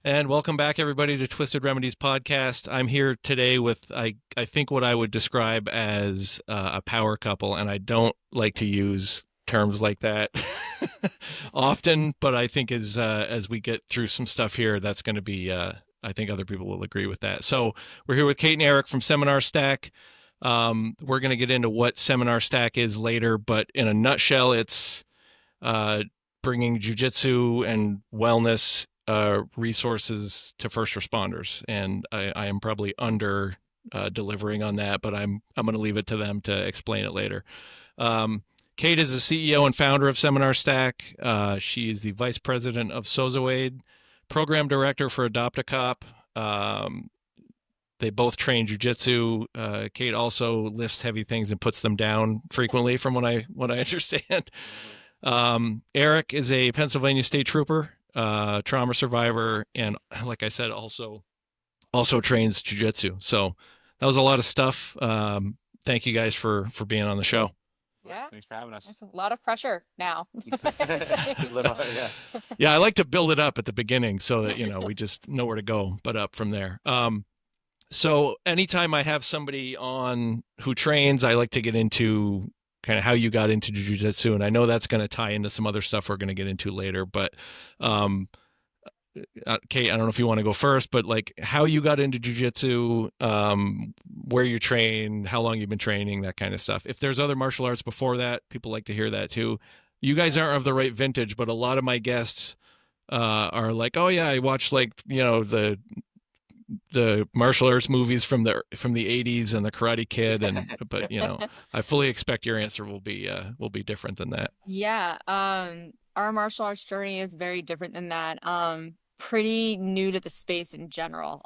And welcome back, everybody, to Twisted Remedies podcast. I'm here today with, I think, what I would describe as a power couple, and I don't like to use terms like that often, but I think as we get through some stuff here, that's going to be, I think other people will agree with that. So we're here with Kate and Eric from Seminar Stack. We're going to get into what Seminar Stack is later, but in a nutshell, it's uh, bringing jujitsu and wellness resources to first responders, and I am probably under delivering on that, but I'm going to leave it to them to explain it later. Kate is the CEO and founder of Seminar Stack. She is the vice president of Sozoaid, program director for Adopt a Cop. They both train jujitsu. Kate also lifts heavy things and puts them down frequently, from what I understand. Eric is a Pennsylvania State Trooper, trauma survivor, and like I said, also trains jujitsu. So that was a lot of stuff. Thank you guys for being on the show. Yeah. Thanks for having us. That's a lot of pressure now. Yeah. Yeah, I like to build it up at the beginning so that we just know where to go, but up from there. So anytime I have somebody on who trains, I like to get into kind of how you got into jiu-jitsu, and I know that's going to tie into some other stuff we're going to get into later, but Kate, I don't know if you want to go first, but like how you got into jiu-jitsu, where you train, how long you've been training, that kind of stuff. If there's other martial arts before that, people like to hear that too. You guys aren't of the right vintage, but a lot of my guests are like, oh yeah, I watched the martial arts movies from the 80s and the Karate Kid, but I fully expect your answer will be different than that. Yeah, our martial arts journey is very different than that. Pretty new to the space in general.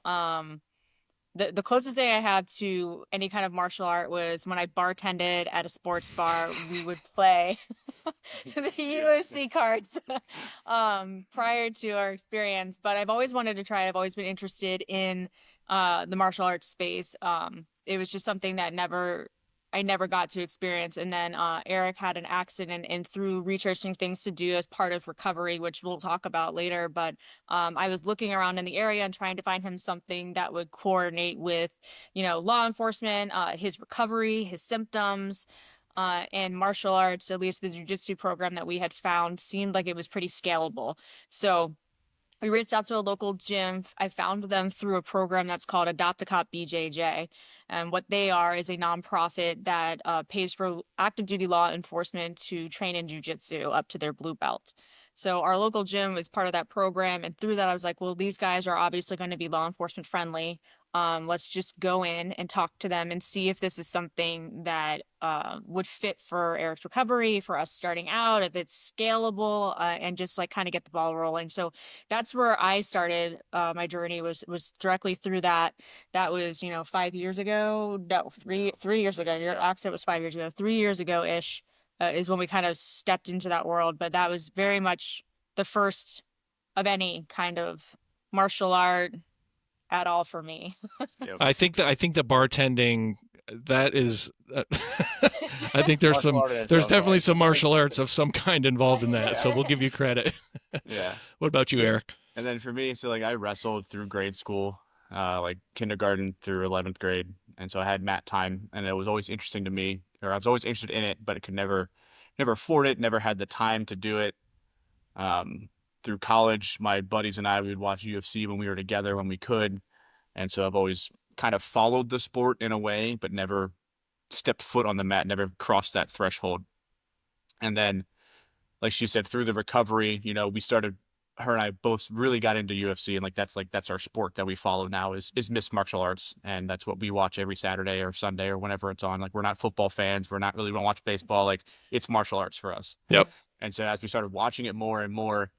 The closest thing I have to any kind of martial art was when I bartended at a sports bar. We would play the UFC cards prior to our experience, but I've always wanted to try it. I've always been interested in the martial arts space. It was just something that I never got to experience. And then Eric had an accident, and through researching things to do as part of recovery, which we'll talk about later, but I was looking around in the area and trying to find him something that would coordinate with, law enforcement, his recovery, his symptoms, and martial arts. At least the jiu-jitsu program that we had found seemed like it was pretty scalable. So we reached out to a local gym. I found them through a program that's called Adopt a Cop BJJ. And what they are is a nonprofit that pays for active duty law enforcement to train in jiu-jitsu up to their blue belt. So our local gym was part of that program. And through that, I was like, well, these guys are obviously going to be law enforcement friendly. Let's just go in and talk to them and see if this is something that would fit for Eric's recovery, for us starting out, if it's scalable, and just like kind of get the ball rolling. So that's where I started. My journey was directly through that. That was 5 years ago. No, three years ago. Your accent was 5 years ago. 3 years ago ish is when we kind of stepped into that world. But that was very much the first of any kind of martial art at all for me. Yep. I think the bartending, that is I think there's definitely some martial arts of some kind involved in that. Yeah. So we'll give you credit. Yeah. What about you, Eric? And then for me, so like I wrestled through grade school, like kindergarten through 11th grade. And so I had mat time, and it was always interesting to me, or I was always interested in it, but it could never afford it, never had the time to do it. Through college, my buddies and I, we would watch UFC when we were together, when we could. And so I've always kind of followed the sport in a way, but never stepped foot on the mat, never crossed that threshold. And then, like she said, through the recovery, her and I both really got into UFC, and that's our sport that we follow now is mixed martial arts. And that's what we watch every Saturday or Sunday or whenever it's on. Like, we're not football fans. We don't watch baseball. Like, it's martial arts for us. Yep. And so as we started watching it more and more,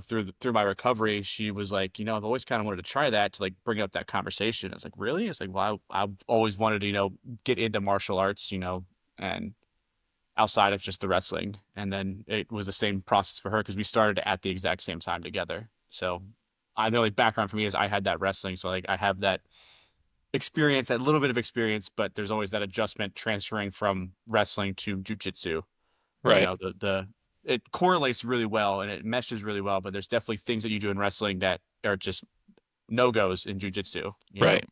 through my recovery, she was like, I've always kind of wanted to try that, to like bring up that conversation. I was like, really? It's like, well, I've always wanted to, get into martial arts, and outside of just the wrestling. And then it was the same process for her, because we started at the exact same time together. So I know, like, background for me is I had that wrestling. So like I have that experience, that little bit of experience, but there's always that adjustment transferring from wrestling to jujitsu. Right. It correlates really well and it meshes really well, but there's definitely things that you do in wrestling that are just no-goes in jiu-jitsu, you know. Right.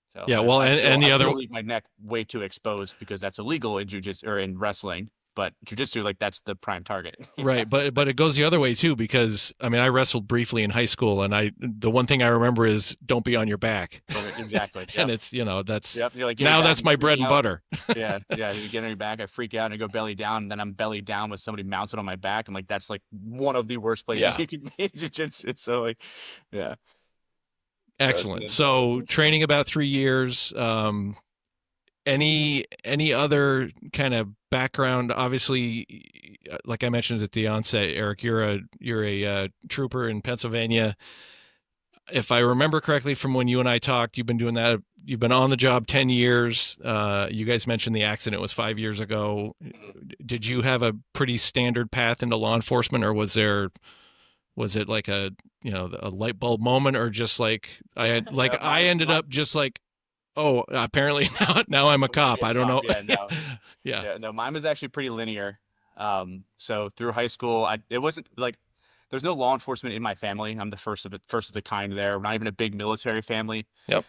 So Yeah. Well, and I the other still leave my neck way too exposed because that's illegal in jiu-jitsu or in wrestling. But jiu-jitsu, like that's the prime target. right, but it goes the other way too because I mean I wrestled briefly in high school and the one thing I remember is don't be on your back. Exactly. And Yep. it's, you know, that's Yep. You're like getting now back that's and you my freak bread and out. butter. Yeah. Yeah. You get on your back. I freak out and I go belly down. And then I'm belly down with somebody mounted on my back. I'm like, that's like one of the worst places Yeah. you can be in jiu-jitsu. So like, yeah. So it's been Excellent. So intense. training about 3 years. Any other kind of background? Obviously, like I mentioned at the onset, Eric, you're a trooper in Pennsylvania. If I remember correctly from when you and I talked, you've been doing that. You've been on the job 10 years. You guys mentioned the accident was 5 years ago. Mhm. Did you have a pretty standard path into law enforcement, or was it like a, you know, a light bulb moment, or just like I ended My up just like, oh, apparently now I'm a I'm gonna be cop. a I don't cop. know. Yeah, no. Yeah. Yeah, no, mine was actually pretty linear. So through high school, it wasn't like there's no law enforcement in my family. I'm the first of the kind there. We're not even a big military family. Yep.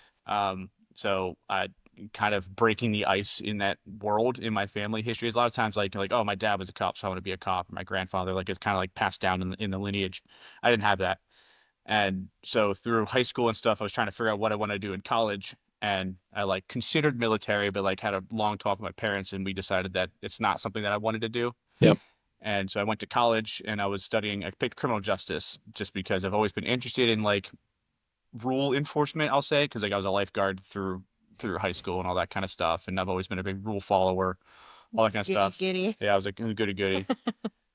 So I kind of breaking the ice in that world in my family history is a lot of times like oh my dad was a cop, so I want to be a cop. My grandfather, like it's kind of like passed down in the lineage. I didn't have that. And so through high school and stuff, I was trying to figure out what I want to do in college. And I like considered military, but like had a long talk with my parents, and we decided that it's not something that I wanted to do. Yep. And so I went to college and I picked criminal justice just because I've always been interested in like rule enforcement, I'll say, because like I was a lifeguard through high school and all that kind of stuff. And I've always been a big rule follower, all that kind of Giddy, stuff. giddy. Yeah, I was like goody goody.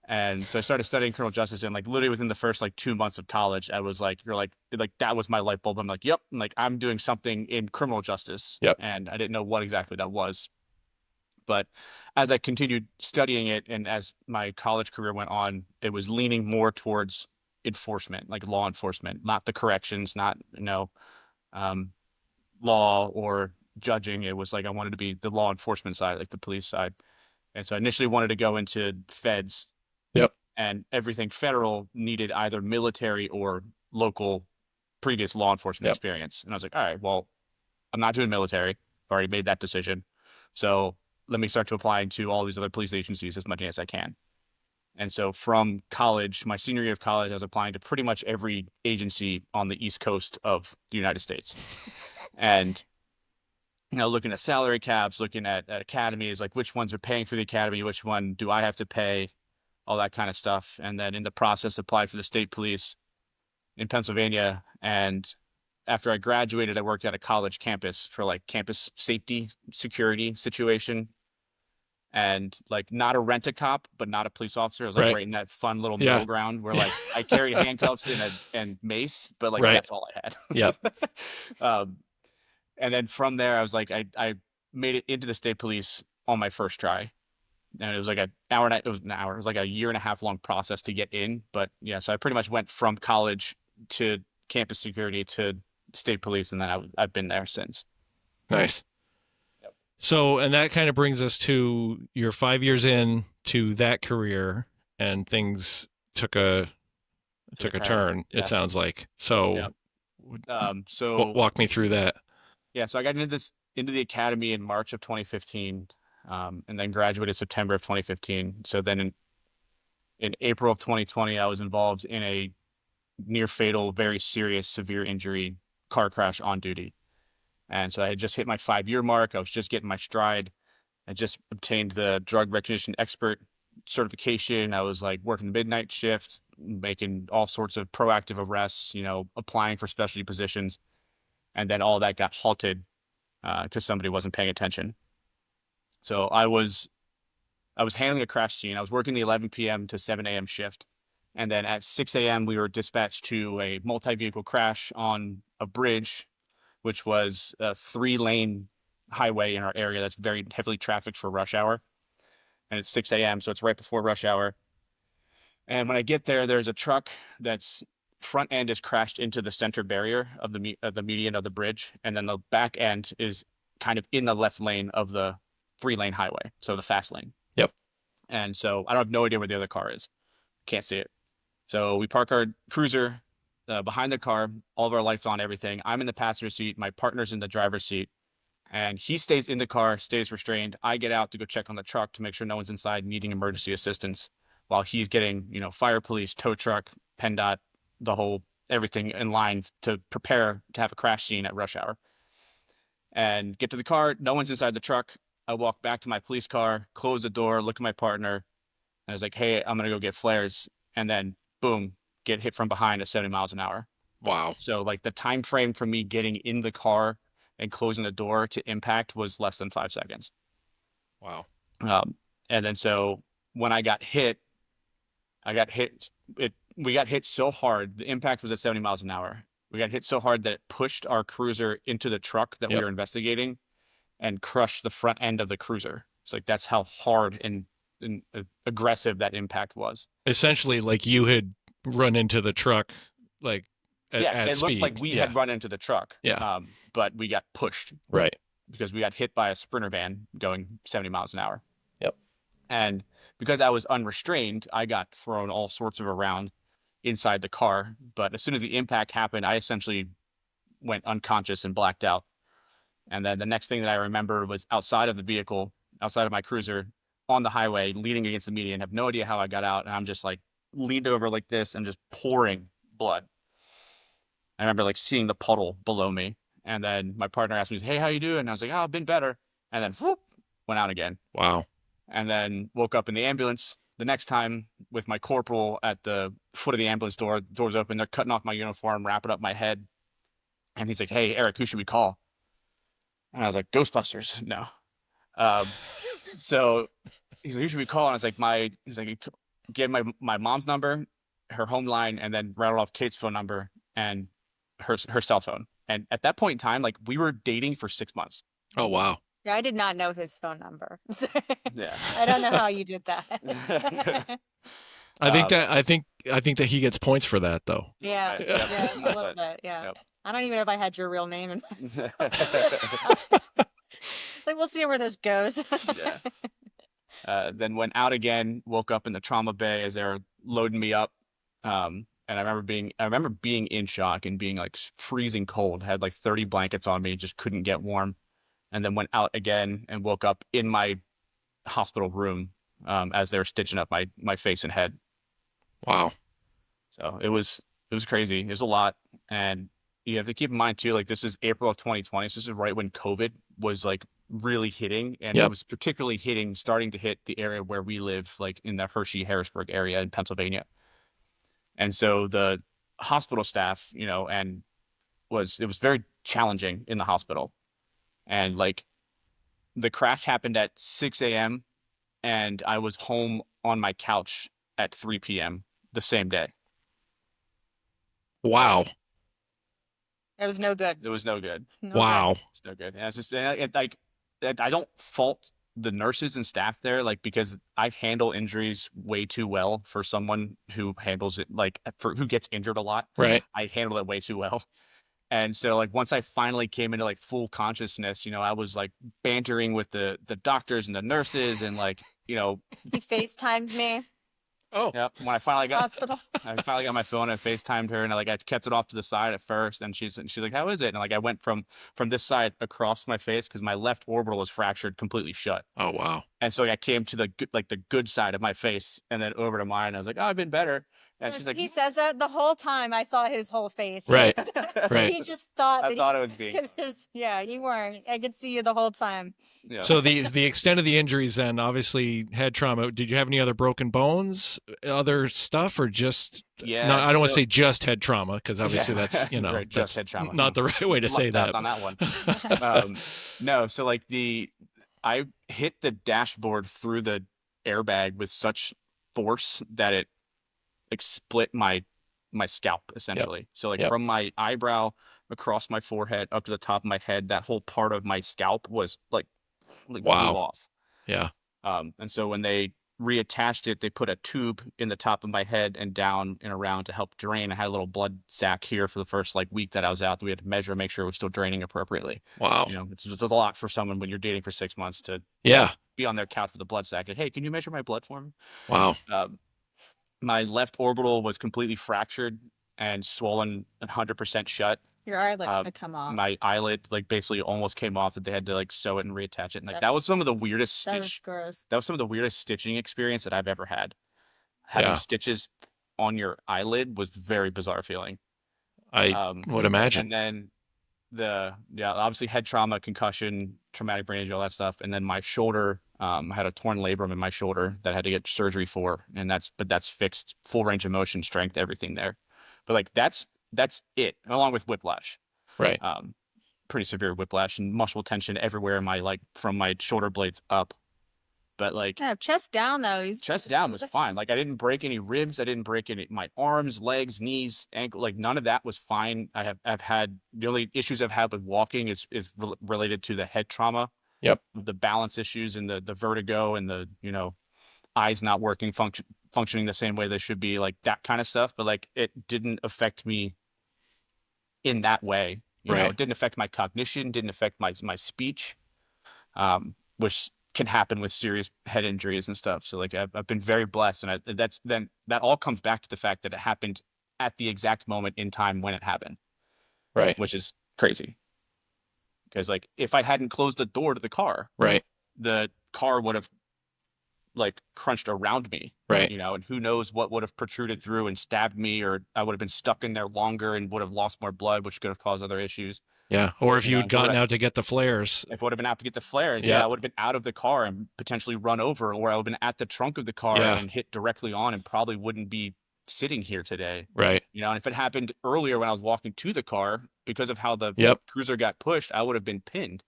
And so I started studying criminal justice, and like literally within the first like 2 months of college, I was like, you're like that was my light bulb. I'm like, yep, I'm doing something in criminal justice. Yep. And I didn't know what exactly that was. But as I continued studying it and as my college career went on, it was leaning more towards enforcement, like law enforcement, not the corrections, not, um, law or judging. It was like I wanted to be the law enforcement side, like the police side. And so I initially wanted to go into feds, Yep. and everything federal needed either military or local previous law enforcement Yep. experience. And I was like, all right, well, I'm not doing military. I've already made that decision. So let me start to apply to all these other police agencies as much as I can. And so from college, my senior year of college, I was applying to pretty much every agency on the East Coast of the United States. And looking at salary caps, looking at academies, like which ones are paying for the academy, which one do I have to pay, all that kind of stuff. And then in the process, applied for the state police in Pennsylvania. And after I graduated, I worked at a college campus for like campus safety security situation. And like not a rent-a-cop, but not a police officer. I was like Right. right in that fun little Yeah. middle ground where like I carried handcuffs and mace, but like Right. that's all I had. Yep. um, and then from there, I was like, I made it into the state police on my first try. And it was like an hour and it was an hour. It was like a year and a half long process to get in. But yeah, so I pretty much went from college to campus security to state police, and then I've been there since. Nice. Yep. So, and that kind of brings us to your 5 years in to that career, and things took a turn. Yeah. It sounds like. So, Yeah. So walk me through that. yeah, so I got into the academy in March of 2015, and then graduated September of 2015. So then in April of 2020, I was involved in a near fatal, very serious, severe injury car crash on duty. And so I had just hit my 5 year mark. I was just getting my stride. I just obtained the drug recognition expert certification. I was like working midnight shifts, making all sorts of proactive arrests, applying for specialty positions. And then all that got halted because somebody wasn't paying attention. So I was handling a crash scene. I was working the 11 p.m. to 7 a.m. shift. And then at 6 a.m., we were dispatched to a multi-vehicle crash on a bridge, which was a 3-lane highway in our area that's very heavily trafficked for rush hour. And it's 6 a.m., so it's right before rush hour. And when I get there, there's a truck that's front end is crashed into the center barrier of the median of the bridge, and then the back end is kind of in the left lane of the 3-lane highway, so the fast lane. Yep. And so I don't have no idea where the other car is. Can't see it. So we park our cruiser behind the car, all of our lights on, everything. I'm in the passenger seat. My partner's in the driver's seat. And he stays in the car, stays restrained. I get out to go check on the truck to make sure no one's inside needing emergency assistance while he's getting, fire police, tow truck, PennDOT, the whole everything in line to prepare to have a crash scene at rush hour. And get to the car, no one's inside the truck. I walk back to my police car, close the door, look at my partner, and I was like, hey, I'm going to go get flares. And then, boom, get hit from behind at 70 miles an hour. Wow. So, like, the time frame for me getting in the car and closing the door to impact was less than 5 seconds. Wow. And then so when I got hit, we got hit so hard. The impact was at 70 miles an hour. We got hit so hard that it pushed our cruiser into the truck that we were investigating and crushed the front end of the cruiser. It's like, that's how hard and aggressive that impact was. Essentially, like you had run into the truck, like at it speed. looked like we had run into the truck. Yeah. But we got pushed. Right. Because we got hit by a Sprinter van going 70 miles an hour. Yep. And because I was unrestrained, I got thrown all sorts of around inside the car. But as soon as the impact happened, I essentially went unconscious and blacked out. And then the next thing that I remember was outside of the vehicle, outside of my cruiser, on the highway, leaning against the median. Have no idea how I got out. And I'm just like leaned over like this and just pouring blood. I remember like seeing the puddle below me. And then my partner asked me, hey, how you doing? And I was like, oh, I've been better. And then whoop, went out again. Wow. And then woke up in the ambulance the next time with my corporal at the foot of the ambulance door. The door's open. They're cutting off my uniform, wrapping up my head. And he's like, hey, Eric, who should we call? And I was like, Ghostbusters. No. So he's like, who should we call? And I was like, he's like, give my mom's number, her home line, and then rattled off Kate's phone number and her cell phone. And at that point in time, like, we were dating for 6 months. Oh, wow. Yeah, I did not know his phone number. Yeah. I don't know how you did that. I think that he gets points for that, though. Yeah, Right, yeah, a little bit, yeah. Yep. I don't even know if I had your real name in my like, we'll see where this goes. Yeah. Then went out again, woke up in the trauma bay as they were loading me up. And I remember being in shock and being like freezing cold, had like 30 blankets on me, just couldn't get warm. And then went out again and woke up in my hospital room as they were stitching up my face and head. Wow. So it was crazy. It was a lot. And you have to keep in mind too, like, this is April of 2020. So this is right when COVID was like really hitting, and it was particularly starting to hit the area where we live, like in the Hershey-Harrisburg area in Pennsylvania. And so the hospital staff, it was very challenging in the hospital. And like, the crash happened at 6 a.m. and I was home on my couch at 3 p.m. the same day. Wow. It was no good. It was no good. No Wow. It's no good. And it's just like, I don't fault the nurses and staff there, like, because I handle injuries way too well for someone who handles it, like, who gets injured a lot. Right. I handle it way too well. And so, like, once I finally came into like full consciousness, I was like bantering with the doctors and the nurses, and like, He FaceTimed me. Oh. Yep. When I finally got Hospital. my phone and FaceTimed her, and like, I kept it off to the side at first, and she's like, how is it? And like, I went from this side across my face because my left orbital was fractured completely shut. Oh, wow. And so I came to the good side of my face and then over to mine. And I was like, oh, I've been better. And she's like, He says that the whole time. I saw his whole face. Right. Right. He just thought I thought it was being. You weren't. I could see you the whole time. Yeah. So the extent of the injuries then, obviously head trauma. Did you have any other broken bones, other stuff, or just? Yeah. No, I don't want to say just head trauma, because obviously that's right, just that's head trauma. not the right way to say that. On that one. No. So like I hit the dashboard through the airbag with such force that it like split my scalp essentially. So like from my eyebrow across my forehead up to the top of my head, that whole part of my scalp was like blew off. Yeah. And so when they reattached it, they put a tube in the top of my head and down and around to help drain. I had a little blood sac here for the first like week that I was out that we had to measure, make sure it was still draining appropriately. Wow. It's just a lot for someone when you're dating for 6 months to be on their couch with a blood sac. Like, hey, can you measure my blood for me? Wow. My left orbital was completely fractured, and swollen 100% shut. Your eyelid Uh, could come off. my eyelid like basically almost came off that they had to like sew it and reattach it. And like that was That's some of the weirdest that was stitch. gross. That was some of the weirdest stitching experience that I've ever had. Having Yeah, stitches on your eyelid was very bizarre feeling. I Um, would imagine. and then yeah, obviously head trauma, concussion, traumatic brain injury, all that stuff. And then my shoulder, I had a torn labrum in my shoulder that I had to get surgery for, and that's fixed, full range of motion, strength, everything there. But like that's it, along with whiplash. Right, Um, Pretty severe whiplash and muscle tension everywhere in my like from my shoulder blades up. But like Yeah, chest down though. He's chest down was fine. Like I didn't break any ribs. I didn't break any my arms, legs, knees, ankle. Like none of that was fine. I've had the only issues I've had with walking is related to the head trauma, yep, the balance issues and the vertigo and the eyes not working functioning the same way they should be, like that kind of stuff. But like it didn't affect me in that way. right, It didn't affect my cognition, didn't affect my speech, which can happen with serious head injuries and stuff. So like I've been very blessed, and that all comes back to the fact that it happened at the exact moment in time when it happened, right, which is crazy. Because like if I hadn't closed the door to right, the car would have like crunched around me, right. and who knows what would have protruded through and stabbed me, or I would have been stuck in there longer and would have lost more blood, which could have caused other issues. Yeah, or if you'd If it would gotten have, out to get the flares. if I would have been out to get the flares, yeah, Yeah, I would have been out of the car and potentially run over, or I would have been at the trunk of the car yeah, and hit directly on and probably wouldn't be sitting here today. right, And if it happened earlier when I was walking to the car, because of how the yep, cruiser got pushed, I would have been pinned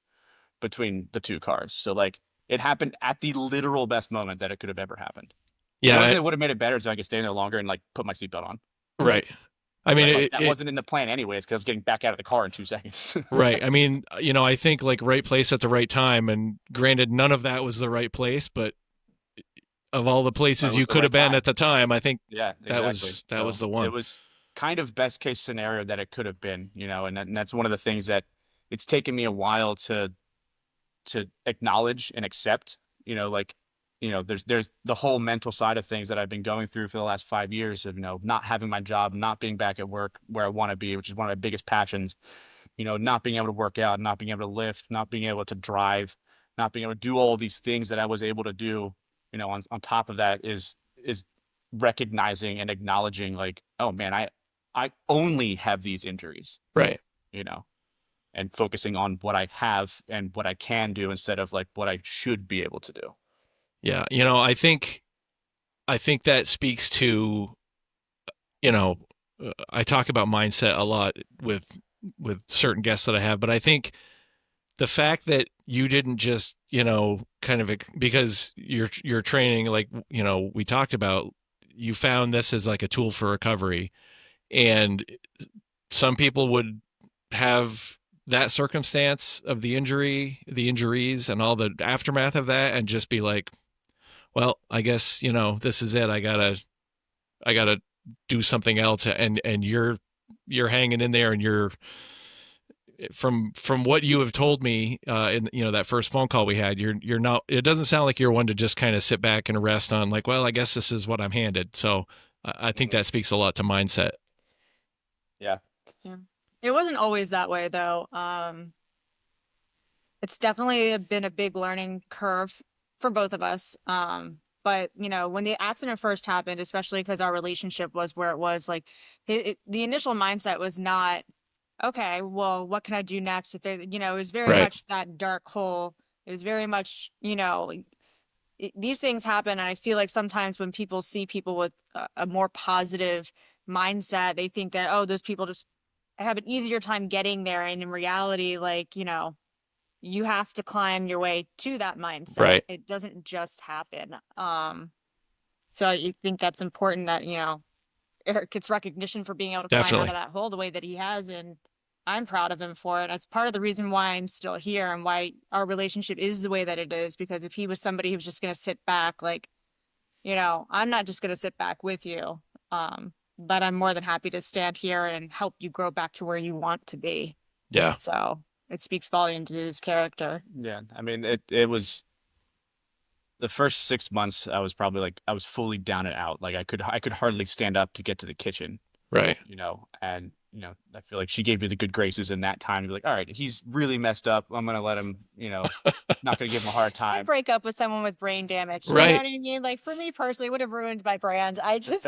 between the two cars. So like it happened at the literal best moment that it could have ever happened. The only yeah, thing that would have made it better is if I could stay in there longer and like put my seatbelt on. right. I mean, But like that wasn't in the plan anyways, because I was getting back out of the car in 2 seconds. right. I mean, I think like right place at the right time. And granted, none of that was the right place, but of all the That places was you the could right have been time. at the time, I think Yeah, that exactly. was So the it one. was kind of best case scenario that it could have been, and that's one of the things that it's taken me a while to acknowledge and accept. Like, there's the whole mental side of things that I've been going through for the last 5 years of, not having my job, not being back at work where I want to be, which is one of my biggest passions, not being able to work out, not being able to lift, not being able to drive, not being able to do all these things that I was able to do, on top of that is recognizing and acknowledging like, oh man, I only have these injuries, Right. you know, and focusing on what I have and what I can do instead of like what I should be able to do. Yeah. I think that speaks to, I talk about mindset a lot with certain guests that I have, but I think the fact that you didn't just, kind of because you're training, like, we talked about, you found this as like a tool for recovery. And some people would have that circumstance of the injuries and all the aftermath of that and just be like, well, I guess, this is it. I gotta do something else. And you're hanging in there, and you're, from what you have told me, in, that first phone call we had, you're not, it doesn't sound like you're one to just kind of sit back and rest on like, well, I guess this is what I'm handed. So I think Mhm. that speaks a lot to mindset. Yeah. Yeah. It wasn't always that way though. It's definitely been a big learning curve for both of us. But when the accident first happened, especially because our relationship was where it was, like the initial mindset was not, okay, well, what can I do next? If it was very Right. much that dark hole. It was very much, these things happen. And I feel like sometimes when people see people with a more positive mindset, they think that, oh, those people just have an easier time getting there. And in reality, like, you have to climb your way to that mindset. Right. It doesn't just happen. So I think that's important that, Eric gets recognition for being able to climb out Definitely. of that hole the way that he has. And I'm proud of him for it. That's part of the reason why I'm still here and why our relationship is the way that it is. Because if he was somebody who was just going to sit back, like, I'm not just going to sit back with you. But I'm more than happy to stand here and help you grow back to where you want to be. Yeah. So it speaks volume to his character. Yeah. I mean, it was the first 6 months I was probably like I was fully down and out. Like I could hardly stand up to get to the kitchen. Right. And I feel like she gave me the good graces in that time to be like, all right, he's really messed up. I'm gonna let him, not gonna give him a hard I time. break up with someone with brain damage. You know Right. what I mean? Like for me personally, it would have ruined my brand. I just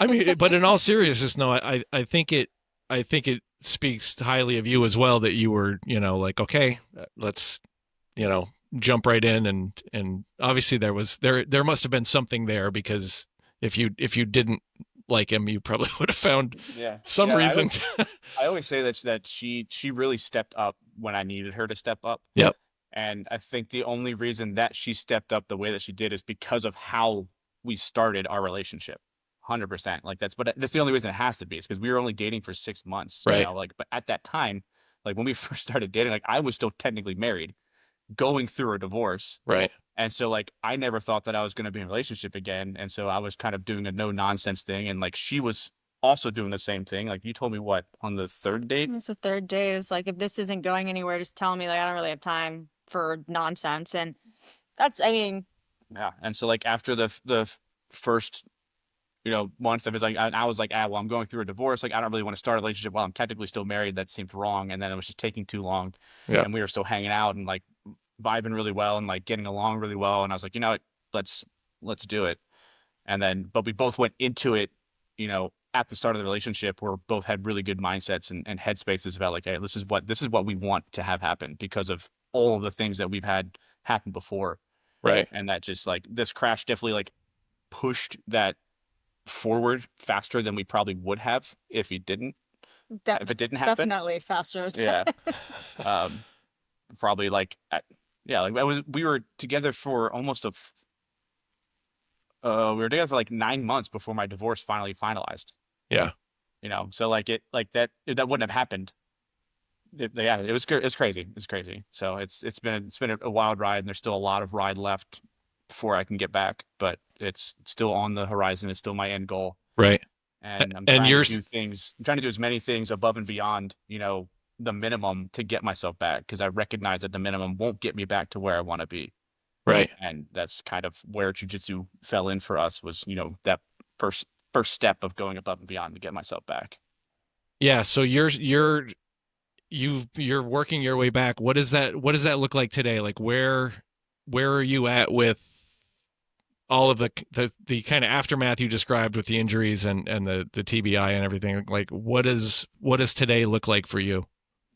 I mean, but in all seriousness, no, I think it speaks highly of you as well that you were, like, okay, let's, you know, jump right in, and obviously there must have been something there, because if you didn't like him, you probably would have found Yeah. some Yeah, reason. I always say that she really stepped up when I needed her to step up. Yep. And I think the only reason that she stepped up the way that she did is because of how we started our relationship. 100%. Like that's the only reason it has to be. It's because we were only dating for 6 months, Right. like, but at that time, like when we first started dating, like I was still technically married, going through a divorce. Right. And so like I never thought that I was going to be in a relationship again. And so I was kind of doing a no nonsense thing. And like she was also doing the same thing. Like you told me what on the third date? it's the third day. It was like, if this isn't going anywhere, just tell me. Like I don't really have time for nonsense. And I mean, Yeah. And so like after the first month of his like I was like, well, I'm going through a divorce. Like I don't really want to start a relationship while I'm technically still married. That seemed wrong. And then it was just taking too long. Yeah. And we were still hanging out and like vibing really well and like getting along really well. And I was like, let's let's do it. And then but we both went into it, at the start of the relationship where both had really good mindsets and headspaces about like, hey, this is what we want to have happen because of all of the things that we've had happen before. Right. And that just like this crash definitely like pushed that forward faster than we probably would have if it didn't happen. definitely faster. Yeah. Um, Probably like yeah, like we were together for almost we were together for like 9 months before my divorce finally finalized. Yeah. So like that wouldn't have happened. Yeah, it's crazy. It's crazy. So it's been a wild ride, and there's still a lot of ride left before I can get back, but it's still on the horizon. It's still my end goal. Right. And I'm And trying to you're do things. I'm trying to do as many things above and beyond, the minimum to get myself back because I recognize that the minimum won't get me back to where I want to be. right. And that's kind of where jujitsu fell in for us was, that first step of going above and beyond to get myself back. Yeah. So you're working your way back. What does that look like today? Like where are you at with all of the kind of aftermath you described with the injuries and the TBI and everything? Like what does today look like for you?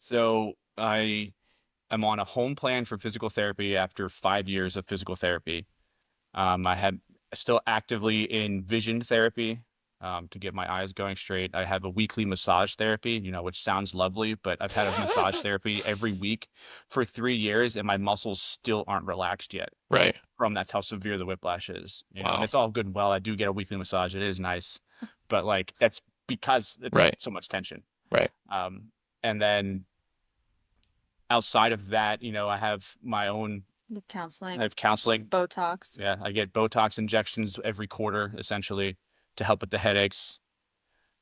So I am on a home plan for physical therapy after 5 years of physical therapy. I had still actively in vision therapy to get my eyes going straight. I have a weekly massage therapy, which sounds lovely, but I've had a massage therapy every week for 3 years, and my muscles still aren't relaxed yet. Right. That's how severe the whiplash is, and Wow. it's all good and well. I do get a weekly massage; it is nice, but like that's because it's Right. so much tension. Right. And then outside of that, I have my own. Counseling, I have counseling. Botox. Yeah, I get Botox injections every quarter, essentially, to help with the headaches.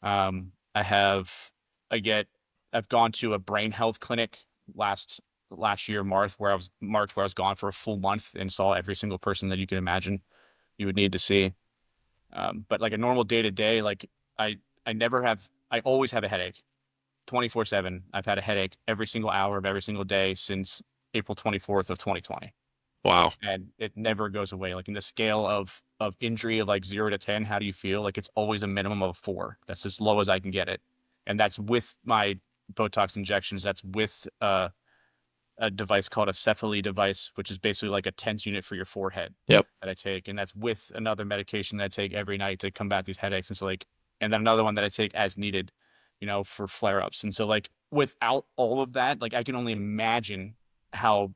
Um, I have, I get, I've gone to a brain health clinic last year, March, where I was gone for a full month and saw every single person that you can imagine you would need to see. But like a normal day to day, like I, I always have a headache, 24/7. I've had a headache every single hour of every single day since April 24th of 2020, Wow. and it never goes away. Like in the scale of injury of like 0 to 10, how do you feel? Like it's always a minimum of 4. That's as low as I can get it, and that's with my Botox injections. That's with a device called a Cephaly device, which is basically like a tense unit for your forehead Yep. that I take, and that's with another medication that I take every night to combat these headaches. And so like, and then another one that I take as needed, for flare ups. And so like, without all of that, like I can only imagine how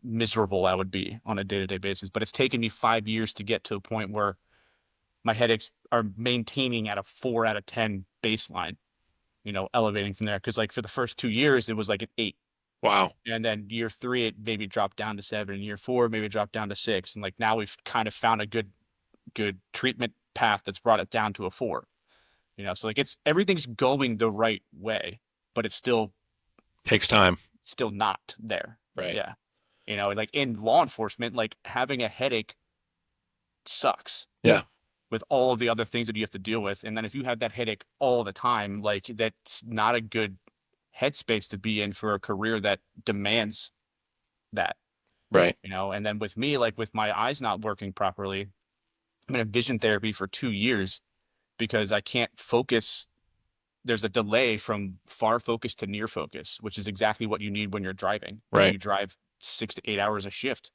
miserable I would be on a day-to-day basis. But it's taken me 5 years to get to a point where my headaches are maintaining at a 4 out of 10 baseline, elevating from there. Because like for the first 2 years, it was like an 8. Wow. And then year 3, it maybe dropped down to 7. And year 4, maybe it dropped down to 6. And like now we've kind of found a good treatment path that's brought it down to a 4. So like everything's going the right way, but it's Takes time. still not there. Right. Yeah. Like in law enforcement, like having a headache sucks. Yeah. with all of the other things that you have to deal with. And then if you have that headache all the time, like that's not a good headspace to be in for a career that demands that, Right. And then with me, like with my eyes not working properly, I'm in vision therapy for 2 years because I can't focus. There's a delay from far focus to near focus, which is exactly what you need when you're driving. Right. You drive 6 to 8 hours a shift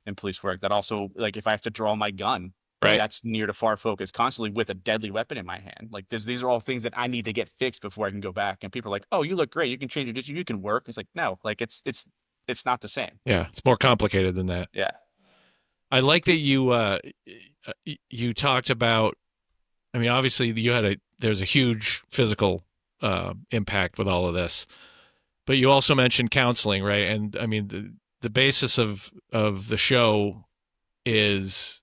in police work. That also, like, if I have to draw my gun, Right. that's near to far focus constantly with a deadly weapon in my hand. Like, these are all things that I need to get fixed before I can go back. And people are like, "Oh, you look great. You can change your jiu-jitsu. You can work." It's like, no, like it's not the same. Yeah. It's more complicated than that. Yeah. I like that you talked about, I mean, obviously there's a huge physical impact with all of this, but you also mentioned counseling, right? And I mean, the basis of the show is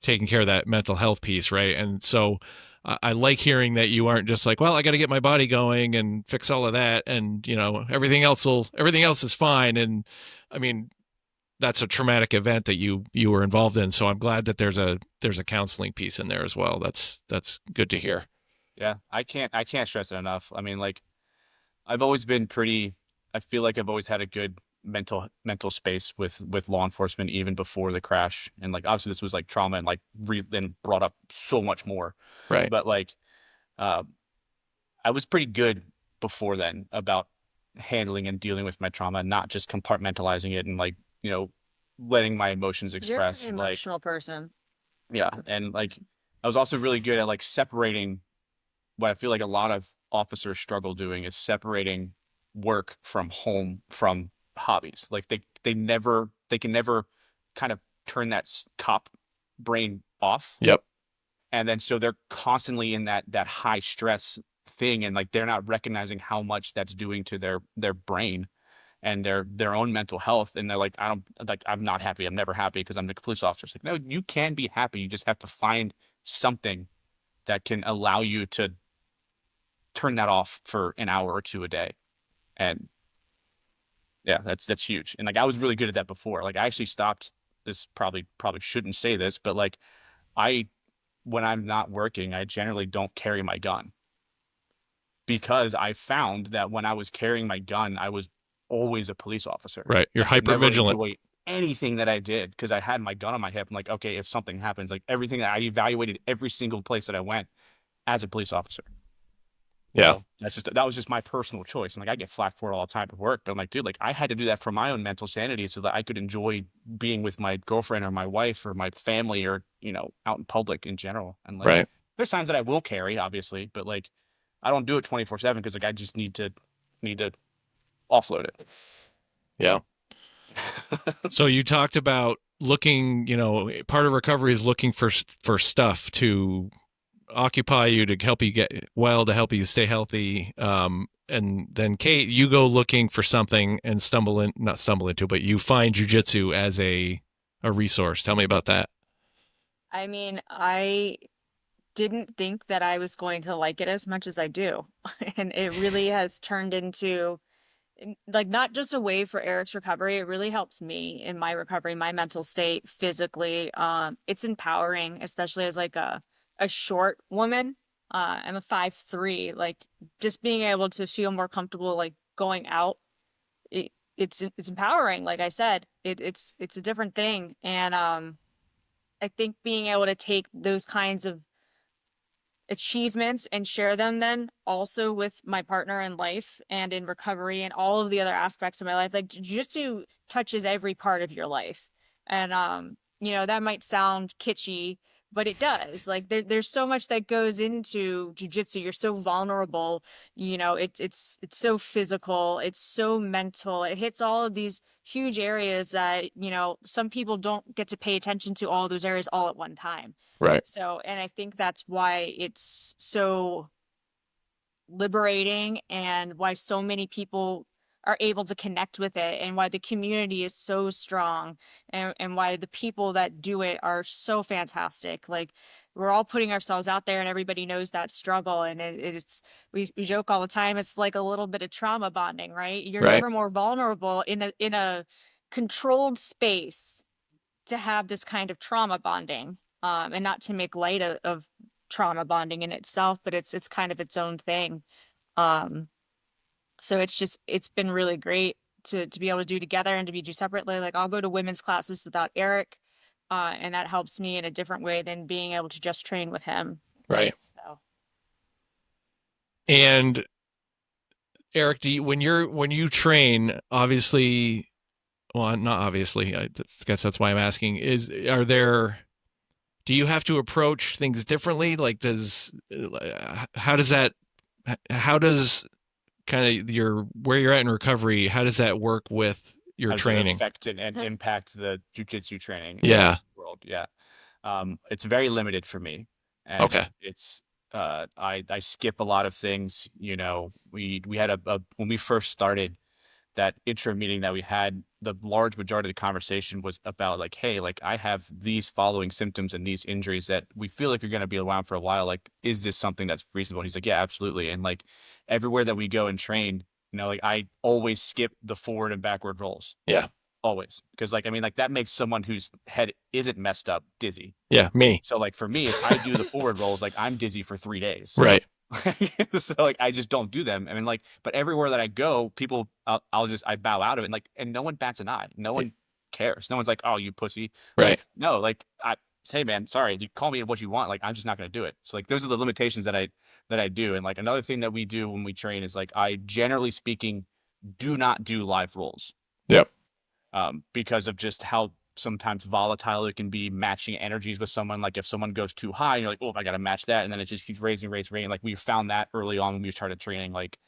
taking care of that mental health piece, right? And so I like hearing that you aren't just like, well, I got to get my body going and fix all of that, and everything else is fine. And I mean, that's a traumatic event that you were involved in. So I'm glad that there's a counseling piece in there as well. That's good to hear. Yeah. I can't stress it enough. I mean, like, I've always been pretty, I feel like I've always had a good mental space with law enforcement even before the crash. And like obviously this was like trauma and like and brought up so much more. Right. But like uh I was pretty good before then about handling and dealing with my trauma, not just compartmentalizing it and like, letting my emotions You're a pretty express. Like, emotional person. yeah. And like I was also really good at like separating what I feel like a lot of officers struggle doing is separating work from home from hobbies. Like they can never kind of turn that cop brain off. Yep. And then so they're constantly in that high stress thing, and like they're not recognizing how much that's doing to their brain and their own mental health. And they're like, I don't like I'm not happy. I'm never happy because I'm the police officer. It's like, no, you can be happy. You just have to find something that can allow you to turn that off for an hour or two a day. And yeah, that's huge. And like I was really good at that before. Like I actually stopped this probably shouldn't say this, but like I when I'm not working, I generally don't carry my gun because I found that when I was carrying my gun, I was always a police officer. Right. You're I could hyper never vigilant. enjoy anything that I did because I had my gun on my hip. I'm like, okay, if something happens, like everything that I evaluated every single place that I went as a police officer. Yeah. So that was just my personal choice. And like I get flack for it all the time at work, but I'm like, dude, like I had to do that for my own mental sanity so that I could enjoy being with my girlfriend or my wife or my family or, out in public in general. And like Right. there's times that I will carry, obviously, but like I don't do it 24/7 because like I just need to offload it. Yeah. So you talked about looking, part of recovery is looking for stuff to occupy you, to help you get well, to help you stay healthy. And then Kate, you go looking for something and not stumble into, but you find jiu-jitsu as a resource. Tell me about that. I mean, I didn't think that I was going to like it as much as I do. And it really has turned into like not just a way for Eric's recovery, it really helps me in my recovery, my mental state physically. It's empowering, especially as like a short woman. I'm a 5'3", like just being able to feel more comfortable like going out. It's empowering, like I said. It's a different thing. And I think being able to take those kinds of achievements and share them then also with my partner in life and in recovery and all of the other aspects of my life. Like jiu-jitsu touches every part of your life. And that might sound kitschy, but it does. Like there's so much that goes into jiu-jitsu. You're so vulnerable. It's so physical, it's so mental. It hits all of these huge areas that, some people don't get to pay attention to all those areas all at one time. Right. So, and I think that's why it's so liberating and why so many people are able to connect with it and why the community is so strong and why the people that do it are so fantastic. Like we're all putting ourselves out there and everybody knows that struggle. And we joke all the time. It's like a little bit of trauma bonding, right? You're Right. never more vulnerable in a controlled space to have this kind of trauma bonding. and not to make light of trauma bonding in itself, but it's kind of its own thing. So it's been really great to be able to do together and to do separately. Like I'll go to women's classes without Eric, and that helps me in a different way than being able to just train with him. Right. So. And Eric, when you train, obviously, well, not obviously, I guess that's why I'm asking, do you have to approach things differently? Like how does kind of where you're at in recovery, how does that work with your How does it training? affect and impact the jiu-jitsu training Yeah. in the world? Yeah. It's very limited for me. And Okay. it's I skip a lot of things. You know, we had when we first started that intro meeting that we had, the large majority of the conversation was about like, hey, like I have these following symptoms and these injuries that we feel like are going to be around for a while. Like, is this something that's reasonable? And he's like, yeah, absolutely. And like everywhere that we go and train, you know, like I always skip the forward and backward rolls. Yeah. Always. Because like, I mean, like that makes someone whose head isn't messed up dizzy. Yeah, me. So like for me, if I do the forward rolls, like I'm dizzy for 3 days. Right. So like I just don't do them. I mean, like, but everywhere that I go, people, I bow out of it, and like, and no one bats an eye. No one cares. No one's like, oh, you pussy. Right. Like, no, like I say, hey, man, sorry, you call me what you want. Like I'm just not gonna do it. So like those are the limitations that I do. And like another thing that we do when we train is like I generally speaking do not do live rolls. Yep. Because of just how sometimes volatile it can be matching energies with someone. Like if someone goes too high, you're like, oh, I got to match that. And then it just keeps raising. Like we found that early on when we started training, like,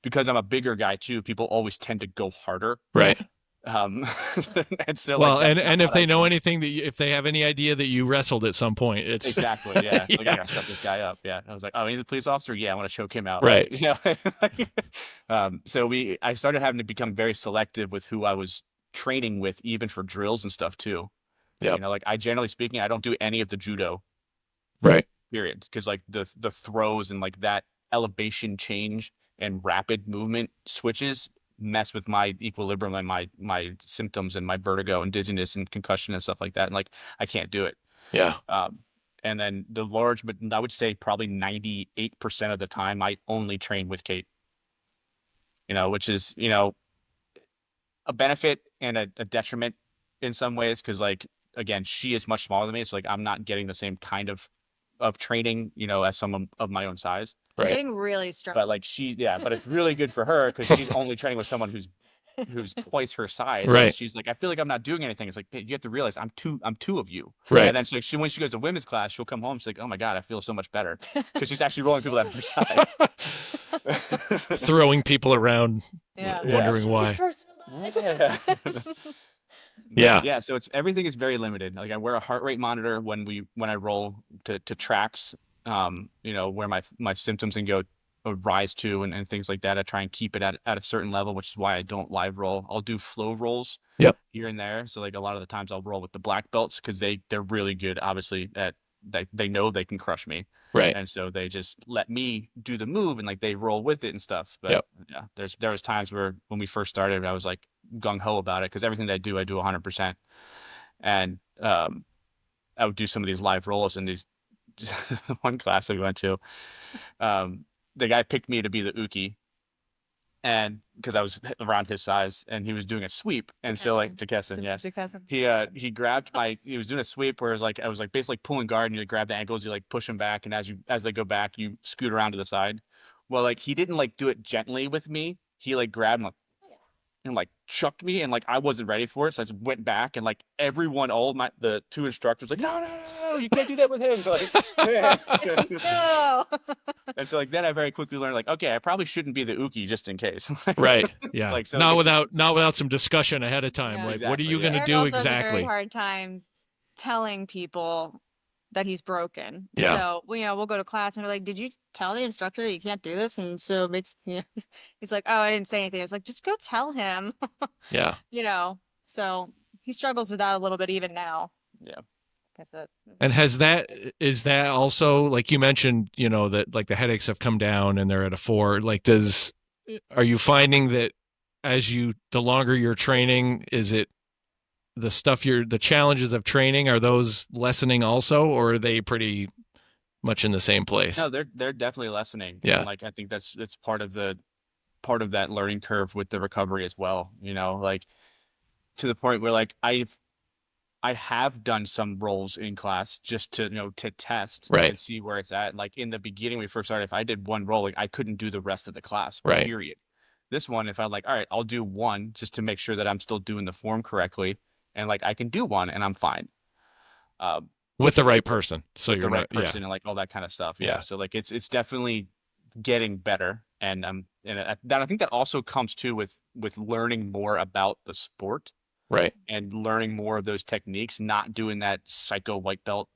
because I'm a bigger guy too, people always tend to go harder. Right. And so well, like, and if they know anything if they have any idea that you wrestled at some point, it's exactly. Yeah. Yeah. Like I gotta shut this guy up. Yeah. I was like, oh, he's a police officer. Yeah. I want to choke him out. Right. You know? So I started having to become very selective with who I was training with, even for drills and stuff too. Yeah. You know, like I generally speaking, I don't do any of the judo. Right. Period. Because like the throws and like that elevation change and rapid movement switches mess with my equilibrium and my symptoms and my vertigo and dizziness and concussion and stuff like that. And like I can't do it. Yeah. And then but I would say probably 98% of the time I only train with Kate. You know, which is, you know, a benefit and a detriment in some ways, because like again, she is much smaller than me, so like I'm not getting the same kind of training, you know, as someone of my own size. Right. Getting really strong. But like but it's really good for her because she's only training with someone who's twice her size. Right. And she's like, I feel like I'm not doing anything. It's like, hey, you have to realize I'm two of you. Right. And then so when she goes to women's class, she'll come home. She's like, oh my God, I feel so much better because she's actually rolling people that are her size. Throwing people around, wondering why. Yeah. Yeah. So everything is very limited. Like I wear a heart rate monitor when I roll to tracks, you know, where my symptoms can go rise to and things like that. I try and keep it at a certain level, which is why I don't live roll. I'll do flow rolls here and there. So like a lot of the times I'll roll with the black belts because they're really good, obviously, at they know they can crush me. Right. And so they just let me do the move and like they roll with it and stuff. But yeah, there was times where when we first started, I was like gung ho about it because everything that I do 100%. And I would do some of these live rolls in these one class that we went to. The guy picked me to be the uke, and because I was around his size, and he was doing a sweep, and so like Jackessen, yes, he grabbed he was doing a sweep where I was like basically pulling guard, and you like grab the ankles, you like push them back, and as they go back, you scoot around to the side. Well, like he didn't like do it gently with me. He like grabbed me and like chucked me, and like I wasn't ready for it, so I just went back, and like everyone, the two instructors, like no, you can't do that with him. Like, no. And so like then I very quickly learned like, okay, I probably shouldn't be the uke just in case. Right. Yeah. Like so not without some discussion ahead of time. Like, exactly, what are you going to Eric do also exactly? Has a very hard time telling people that he's broken. Yeah. So we'll go to class and we're like, did you tell the instructor that you can't do this? And so it makes he's like, oh, I didn't say anything. I was like, just go tell him. Yeah. So he struggles with that a little bit even now. Yeah. And is that also, like you mentioned, that like the headaches have come down and they're at a 4, like are you finding that the longer you're training, is it the stuff the challenges of training, are those lessening also, or are they pretty much in the same No, place? they're definitely lessening, and Yeah. like I think that's part of that learning curve with the recovery as well. Like to the point where like I have done some rolls in class just to to test Right. and see where it's at. Like in the beginning, when we first started, if I did one roll, like I couldn't do the rest of the class, Right. period. This one, if I'm like, all right, I'll do one just to make sure that I'm still doing the form correctly, and like I can do one and I'm fine. Uh, With the right with person. So with the you're right not, yeah. person and like all that kind of stuff. Yeah. Yeah. So like it's definitely getting better, and that I think that also comes too with learning more about the sport Right. and learning more of those techniques, not doing that psycho white belt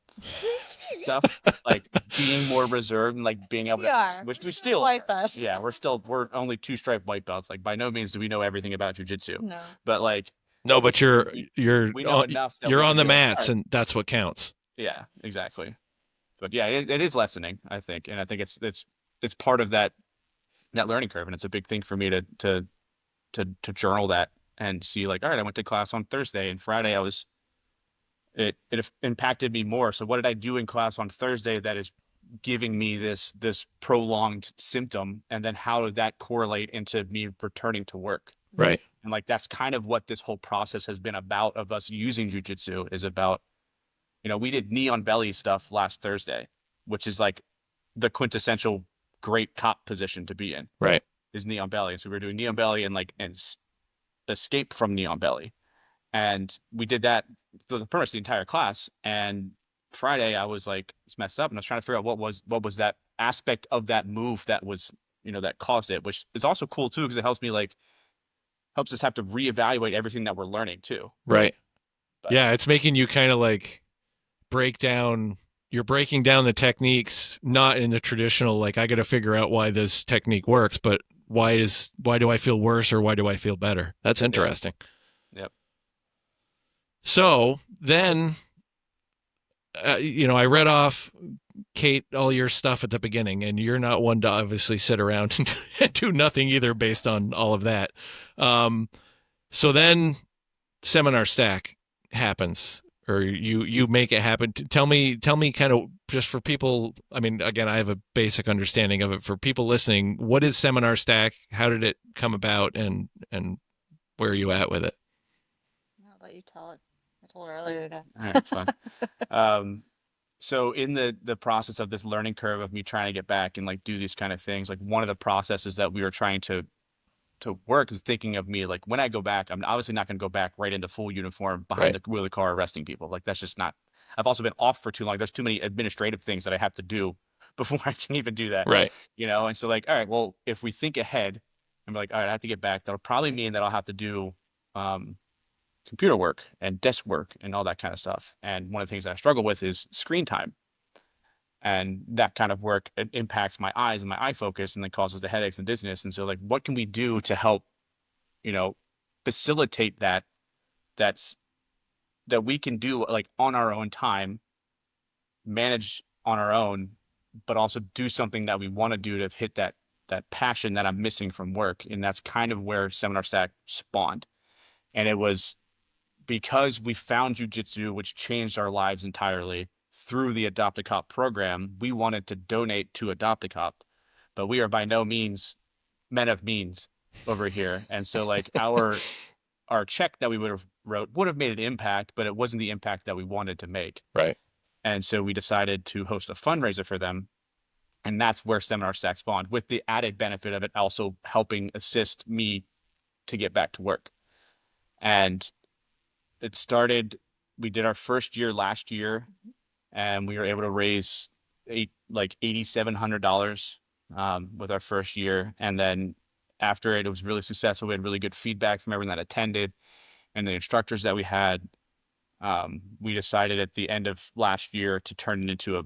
stuff, like being more reserved and like being able We to, are. which We're we still still white are. belts. Yeah, we're only two-stripe white belts. Like by no means do we know everything about jujitsu, No. but like No, but we we we know enough that you're we on can the be like, all mats, right, and that's what counts. yeah, exactly. But yeah, it is lessening, I think, and I think it's part of that learning curve, and it's a big thing for me to journal that and see like, all right, I went to class on Thursday and Friday it impacted me more. So what did I do in class on Thursday that is giving me this prolonged symptom, and then how did that correlate into me returning to work? Right. And like that's kind of what this whole process has been about of us using jujitsu is about. We did knee on belly stuff last Thursday, which is like the quintessential great cop position to be in Right. is knee on belly. So we were doing knee on belly and like and escape from knee on belly. And we did that for pretty much the entire class. And Friday I was like, it's messed up. And I was trying to figure out what was that aspect of that move that was, that caused it, which is also cool too, because it helps us have to reevaluate everything that we're learning too. Right. But Yeah, it's making you kind of like break down you're breaking down the techniques, not in the traditional like I got to figure out why this technique works, but why do I feel worse or why do I feel better? That's yeah, interesting. yep. So then, I read off, Kate, all your stuff at the beginning, and you're not one to obviously sit around and do nothing either based on all of that. So then Seminar Stack happens, or you make it happen. Tell me kind of, just for people, I mean, again, I have a basic understanding of it. For people listening, what is Seminar Stack? How did it come about, and where are you at with it? I'll let you tell it. I told her earlier today. All right, it's fine. Um, so in the process of this learning curve of me trying to get back and like do these kind of things, like one of the processes that we were trying to work is thinking of me like when I go back, I'm obviously not going to go back right into full uniform behind Right. the wheel of the car arresting people. Like that's just not. I've also been off for too long. There's too many administrative things that I have to do before I can even do that. Right. And so like, all right, well, if we think ahead and be like, all right, I have to get back, that'll probably mean that I'll have to do um, computer work and desk work and all that kind of stuff. And one of the things that I struggle with is screen time. And that kind of work it impacts my eyes and my eye focus and then causes the headaches and dizziness. And so like what can we do to help, you know, facilitate that's that we can do like on our own time, manage on our own, but also do something that we want to do to hit that passion that I'm missing from work. And that's kind of where Seminar Stack spawned. And it was because we found jujitsu, which changed our lives entirely through the Adopt a Cop program. We wanted to donate to Adopt a Cop, but we are by no means men of means over here. And so like our check that we would have made an impact, but it wasn't the impact that we wanted to make. Right. And so we decided to host a fundraiser for them. And that's where Seminar Stack spawned, with the added benefit of it also helping assist me to get back to work. And it started, we did our first year last year, and we were able to raise like $8,700 with our first year. And then after it was really successful. We had really good feedback from everyone that attended and the instructors that we had. We decided at the end of last year to turn it into a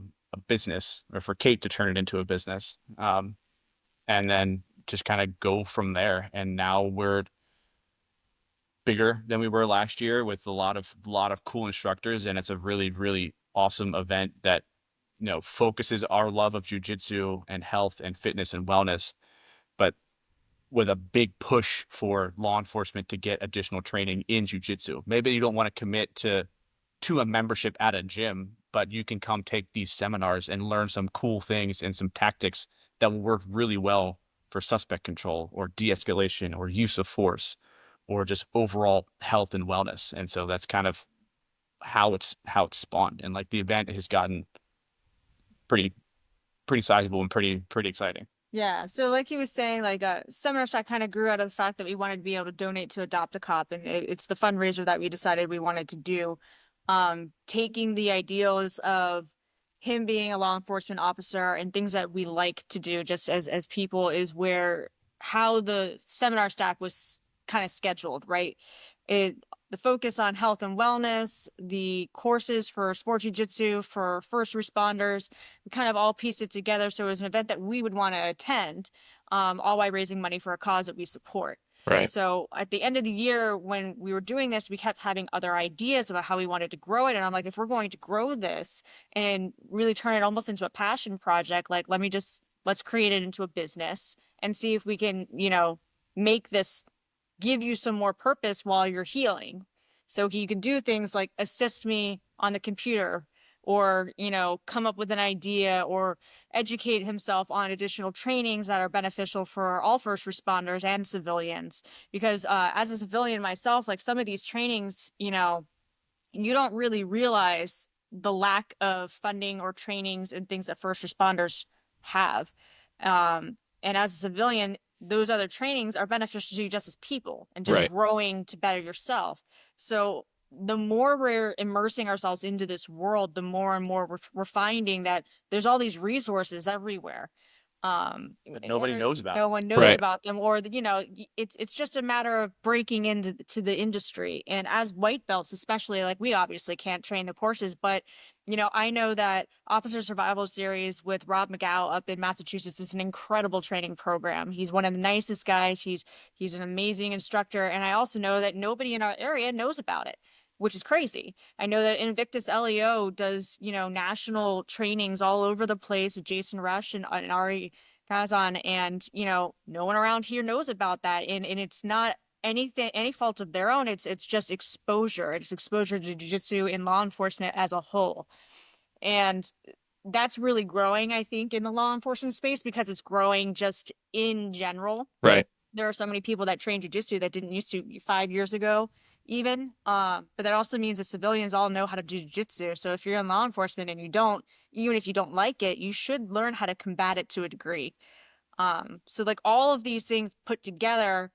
business, or for Kate to turn it into a business, and then just kind of go from there. And now we're bigger than we were last year with a lot of cool instructors, and it's a really really awesome event that focuses our love of jujitsu and health and fitness and wellness, but with a big push for law enforcement to get additional training in jiu-jitsu. Maybe you don't want to commit to a membership at a gym, but you can come take these seminars and learn some cool things and some tactics that will work really well for suspect control or de-escalation or use of force or just overall health and wellness. And so that's kind of how it's spawned. And like the event has gotten pretty pretty sizable and pretty exciting. Yeah, so like he was saying, like Seminar Shot kind of grew out of the fact that we wanted to be able to donate to Adopt a Cop, and it's the fundraiser that we decided we wanted to do. Taking the ideals of him being a law enforcement officer and things that we like to do just as people is where how the seminar stack was kind of scheduled, right? It the focus on health and wellness, the courses for sports jiu-jitsu, for first responders, we kind of all pieced it together so it was an event that we would want to attend, all while raising money for a cause that we support. Right. So at the end of the year, when we were doing this, we kept having other ideas about how we wanted to grow it. And I'm like, if we're going to grow this and really turn it almost into a passion project, like let's create it into a business and see if we can, make this give you some more purpose while you're healing. So he could do things like assist me on the computer or, come up with an idea or educate himself on additional trainings that are beneficial for all first responders and civilians. Because as a civilian myself, like some of these trainings, you don't really realize the lack of funding or trainings and things that first responders have. And as a civilian, those other trainings are beneficial to you just as people and just Right. growing to better yourself. So the more we're immersing ourselves into this world, the more and more we're finding that there's all these resources everywhere. But nobody knows about No it. one knows Right. about them, or it's just a matter of breaking into the industry. And as white belts, especially, like we obviously can't train the courses, but I know that Officer Survival Series with Rob McGow up in Massachusetts is an incredible training program. He's one of the nicest guys. He's an amazing instructor, and I also know that nobody in our area knows about it, which is crazy. I know that Invictus LEO does, national trainings all over the place with Jason Rush and Ari Kazan, and no one around here knows about that. And it's not any fault of their own. It's just exposure. It's exposure to jiu-jitsu and law enforcement as a whole. And that's really growing, I think, in the law enforcement space because it's growing just in general. Right. There are so many people that train jiu-jitsu that didn't used to 5 years ago even. But that also means that civilians all know how to do jiu-jitsu. So if you're in law enforcement and you don't, even if you don't like it, you should learn how to combat it to a degree. So like all of these things put together,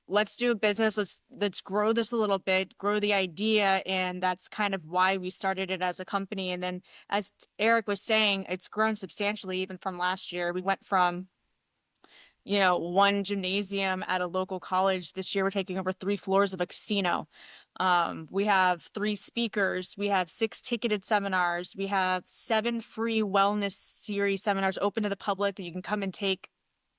let's do a business. Let's grow this a little bit, grow the idea, and that's kind of why we started it as a company. And then, as Eric was saying, it's grown substantially even from last year. We went from one gymnasium at a local college. This year, we're taking over 3 floors of a casino. We have 3 speakers. We have 6 ticketed seminars. We have 7 free wellness series seminars open to the public that you can come and take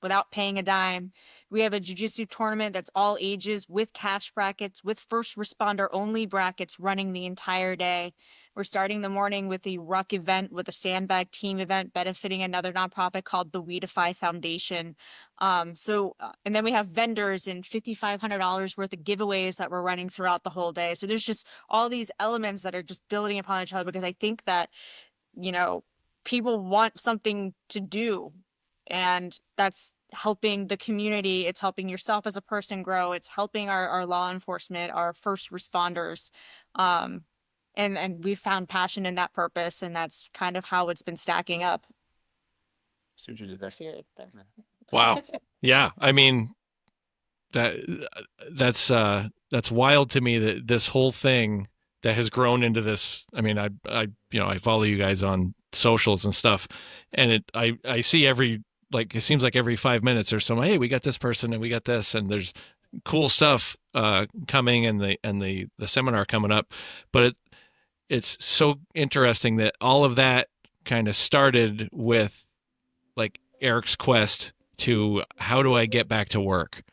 without paying a dime. We have a jiu-jitsu tournament that's all ages with cash brackets, with first responder only brackets running the entire day. We're starting the morning with the Ruck event with a sandbag team event benefiting another nonprofit called the Weedify Foundation. And then we have vendors and $5,500 worth of giveaways that we're running throughout the whole day. So there's just all these elements that are just building upon each other because I think that, people want something to do. And that's helping the community. It's helping yourself as a person grow. It's helping our law enforcement, our first responders. And we've found passion in that purpose. And that's kind of how it's been stacking up. See what you did there. See it there. Wow. Yeah. I mean, that that's wild to me that this whole thing that has grown into this. I mean, I follow you guys on socials and stuff, and I see it seems like every 5 minutes or so, hey, we got this person and we got this, and there's cool stuff coming and the seminar coming up. But it's so interesting that all of that kind of started with like Eric's quest to how do I get back to work?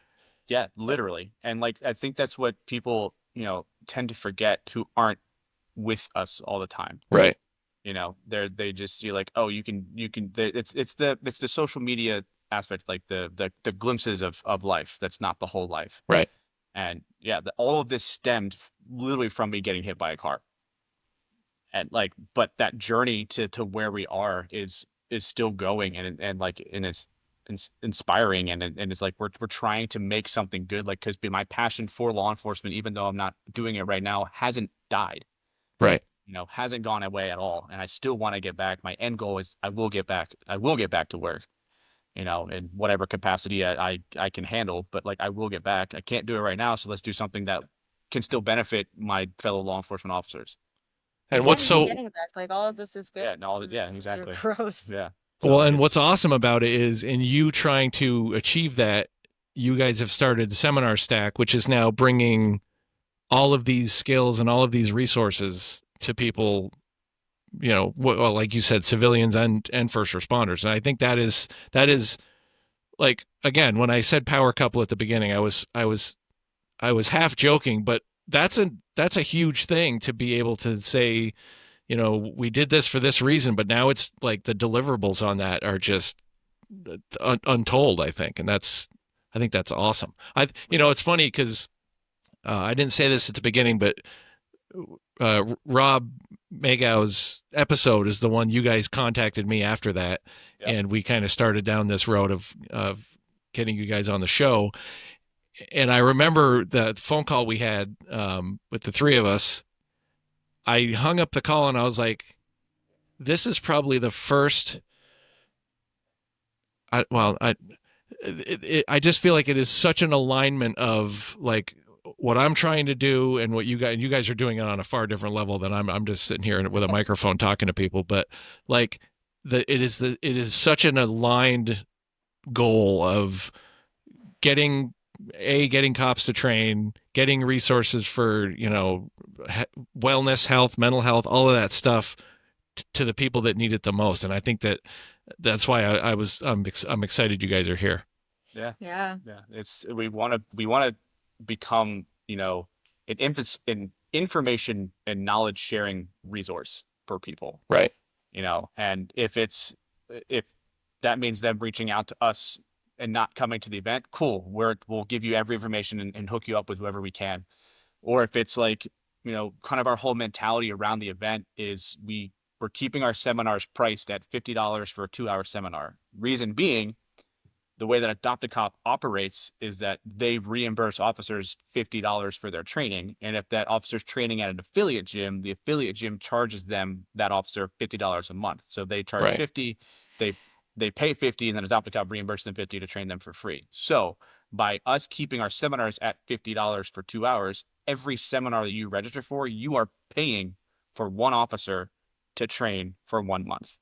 Yeah, literally. And like I think that's what people, tend to forget who aren't with us all the time. Right. They just see like, oh, it's the social media aspect, like the glimpses of life. That's not the whole life. Right. And yeah, all of this stemmed literally from me getting hit by a car. And like, but that journey to where we are is still going, and like, and it's inspiring, and it's like we're trying to make something good, like, because my passion for law enforcement, even though I'm not doing it right now, hasn't died, Right. hasn't gone away at all, and I still want to get back. My end goal is I will get back to work, in whatever capacity I can handle, but like I will get back. I can't do it right now, so let's do something that can still benefit my fellow law enforcement officers. And Yeah, what's you're so getting it back. Like all of this is good. Yeah, no, yeah, For your exactly. growth. Yeah. well, So and what's it's awesome about it is in you trying to achieve that, you guys have started Seminar Stack, which is now bringing all of these skills and all of these resources to people, well, like you said, civilians and first responders. And I think that is like, again, when I said power couple at the beginning, I was half joking, but that's a huge thing to be able to say, we did this for this reason, but now it's like the deliverables on that are just untold, I think. And I think that's awesome. It's funny because I didn't say this at the beginning, but Rob Magow's episode is the one you guys contacted me after that. Yep. And we kind of started down this road of getting you guys on the show. And I remember the phone call we had with the three of us. I hung up the call and I was like, this is probably the first. I just feel like it is such an alignment of like what I'm trying to do and what you guys are doing it on a far different level than I'm just sitting here with a microphone talking to people. But like it is such an aligned goal of getting cops to train, getting resources for, wellness, health, mental health, all of that stuff to the people that need it the most. And I think that's why I'm excited you guys are here. Yeah. Yeah. Yeah. We want to become, an information and knowledge sharing resource for people, Right. and if that means them reaching out to us and not coming to the event, cool. We'll give you every information and hook you up with whoever we can. Or if it's like, kind of our whole mentality around the event is we're keeping our seminars priced at $50 for a 2-hour seminar. Reason being, the way that Adopt a Cop operates is that they reimburse officers $50 for their training. And if that officer's training at an affiliate gym, the affiliate gym charges that officer $50 a month. So they charge Right. 50, they pay 50, and then Adopt a Cop reimburses them 50 to train them for free. So by us keeping our seminars at $50 for 2 hours, every seminar that you register for, you are paying for one officer to train for 1 month.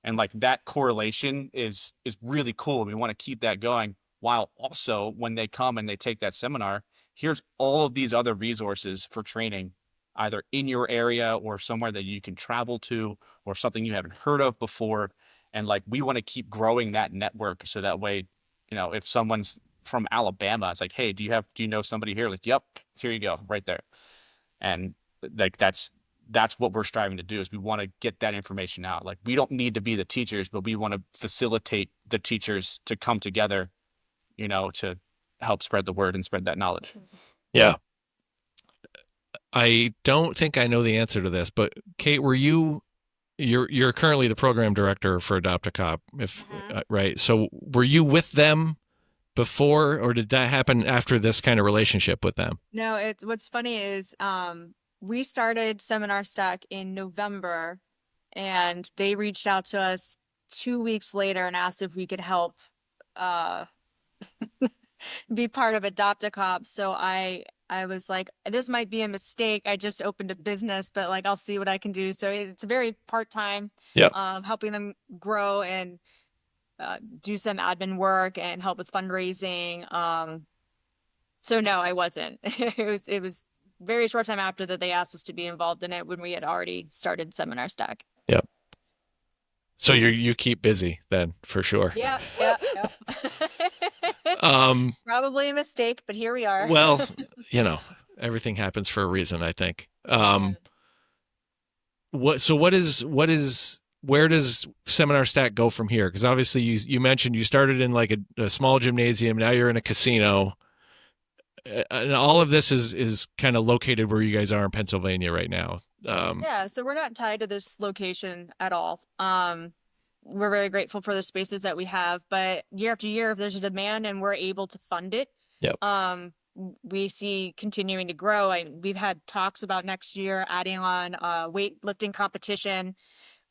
And like that correlation is really cool. We want to keep that going, while also when they come and they take that seminar, here's all of these other resources for training, either in your area or somewhere that you can travel to, or something you haven't heard of before. And like, we want to keep growing that network, so that way, if someone's from Alabama, it's like, hey, do you know somebody here? Like, yep, here you go, right there. And like, that's what we're striving to do, is we want to get that information out. Like, we don't need to be the teachers, but we want to facilitate the teachers to come together, to help spread the word and spread that knowledge. Yeah. I don't think I know the answer to this, but Kate, you're currently the program director for Adopt a Cop, right? So were you with them before, or did that happen after this kind of relationship with them? No, what's funny is we started Seminar Stack in November, and they reached out to us 2 weeks later and asked if we could help be part of Adopt a Cop. So I was like, this might be a mistake. I just opened a business, but like, I'll see what I can do. So it's very part-time, helping them grow and do some admin work and help with fundraising. So no, I wasn't. It was very short time after that they asked us to be involved in it, when we had already started Seminar Stack. Yep. So you keep busy then, for sure. Yeah. Probably a mistake, but here we are. Well, everything happens for a reason, I think. What is where does Seminar Stack go from here? Because obviously you mentioned you started in like a small gymnasium. Now you're in a casino. And all of this is kind of located where you guys are in Pennsylvania right now. Yeah, so we're not tied to this location at all. We're very grateful for the spaces that we have, but year after year, if there's a demand and we're able to fund it, Yep. We see continuing to grow. We've had talks about next year adding on weightlifting competition.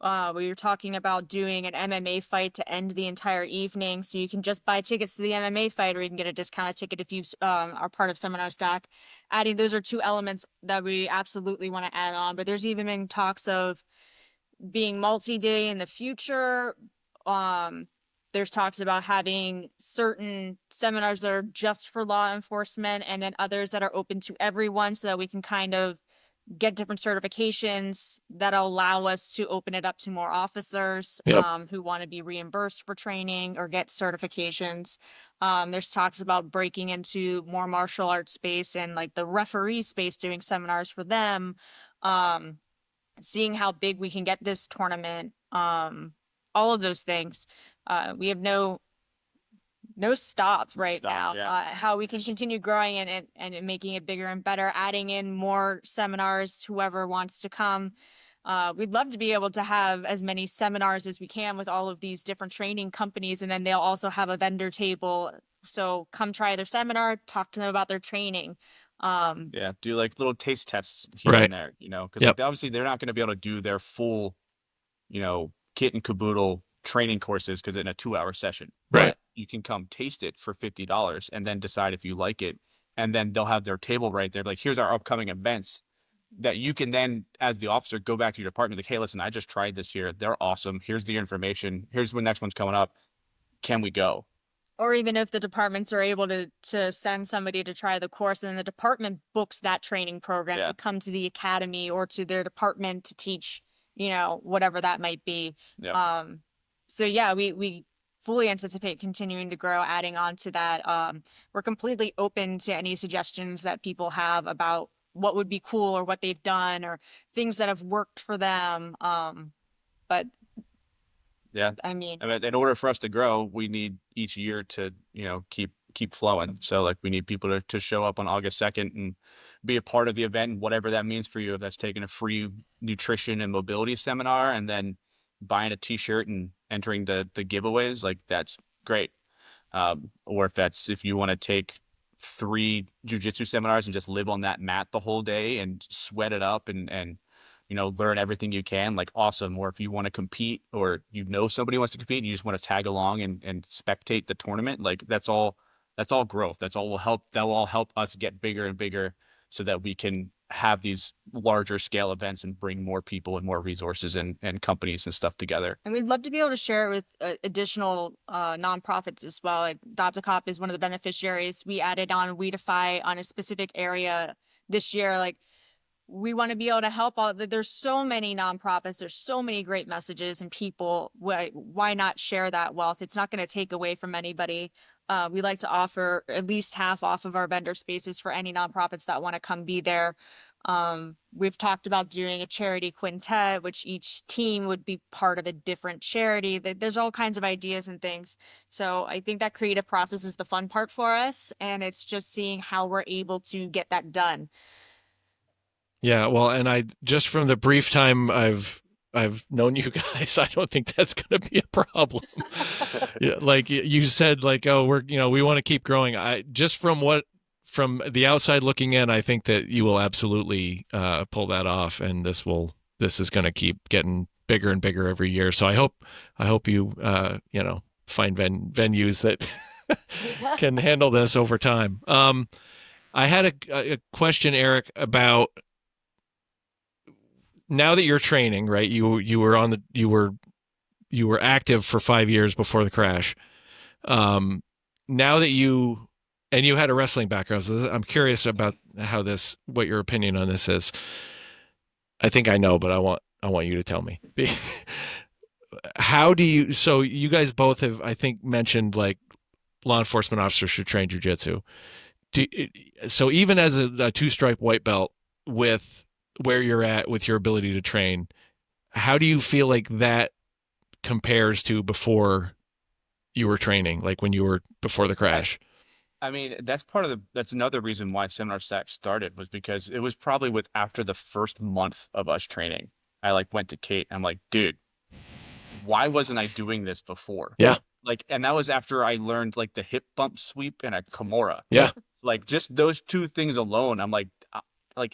We were talking about doing an MMA fight to end the entire evening. So you can just buy tickets to the MMA fight, or you can get a discounted ticket if you are part of Seminar Stack. Adding those are two elements that we absolutely want to add on. But there's even been talks of being multi-day in the future. There's talks about having certain seminars that are just for law enforcement, and then others that are open to everyone, so that we can kind of get different certifications that'll allow us to open it up to more officers Yep. Who want to be reimbursed for training or get certifications. There's talks about breaking into more martial arts space and like the referee space, doing seminars for them, seeing how big we can get this tournament, all of those things. We have no stop right now. How we can continue growing and making it bigger and better, adding in more seminars, whoever wants to come. We'd love to be able to have as many seminars as we can with all of these different training companies, and then they'll also have a vendor table. So come try their seminar, talk to them about their training. Yeah, do like little taste tests here Right. and there, because Yep. like, obviously they're not going to be able to do their full, kit and caboodle training courses because in a 2-hour session. Right. But you can come taste it for $50 and then decide if you like it. And then they'll have their table right there. Like, here's our upcoming events that you can then, as the officer, go back to your department. Like, hey, listen, I just tried this here. They're awesome. Here's the information. Here's when next one's coming up. Can we go? Or even if the departments are able to send somebody to try the course, and then the department books that training program to come to the academy or to their department to teach, whatever that might be. Yeah. So yeah, we fully anticipate continuing to grow, adding on to that. We're completely open to any suggestions that people have about what would be cool or what they've done or things that have worked for them. But yeah, I mean, in order for us to grow, we need each year to, keep flowing. So like we need people to show up on August 2nd and be a part of the event, whatever that means for you. If that's taking a free nutrition and mobility seminar and then buying a t-shirt and entering the giveaways, like that's great. Or if you want to take 3 jiu-jitsu seminars and just live on that mat the whole day and sweat it up and learn everything you can, like awesome. Or if you want to compete or somebody wants to compete and you just want to tag along and spectate the tournament, like that's all growth. That will all help us get bigger and bigger so that we can have these larger scale events and bring more people and more resources and companies and stuff together. And we'd love to be able to share it with additional nonprofits as well. Like Adopt a Cop is one of the beneficiaries. We added on Weedify on a specific area this year. Like, we want to be able to help there's so many nonprofits, there's so many great messages and people. Why not share that wealth? It's not going to take away from anybody. We like to offer at least half off of our vendor spaces for any nonprofits that want to come be there. We've talked about doing a charity quintet, which each team would be part of a different charity. There's all kinds of ideas and things. So I think that creative process is the fun part for us, and it's just seeing how we're able to get that done. Yeah, well, and I just from the brief time I've known you guys, I don't think that's going to be a problem. Yeah, like you said, like, oh, we want to keep growing. I just from the outside looking in, I think that you will absolutely pull that off, and this is going to keep getting bigger and bigger every year. So I hope you find venues that can handle this over time. I had a question, Eric, about now that you're training, right? You were active for 5 years before the crash. Now that you had a wrestling background, so I'm curious about what your opinion on this is. I think I know, but I want you to tell me. So you guys both have, I think, mentioned like law enforcement officers should train jiu-jitsu. So even as a 2-stripe white belt, with where you're at with your ability to train, how do you feel like that compares to before you were training, like when you were before the crash? I mean, that's another reason why Seminar Stack started, was because it was probably after the first month of us training. I like went to Kate. I'm like, dude, why wasn't I doing this before? Yeah. Like, and that was after I learned like the hip bump sweep and a Kimura. Yeah. Like just those two things alone, I'm like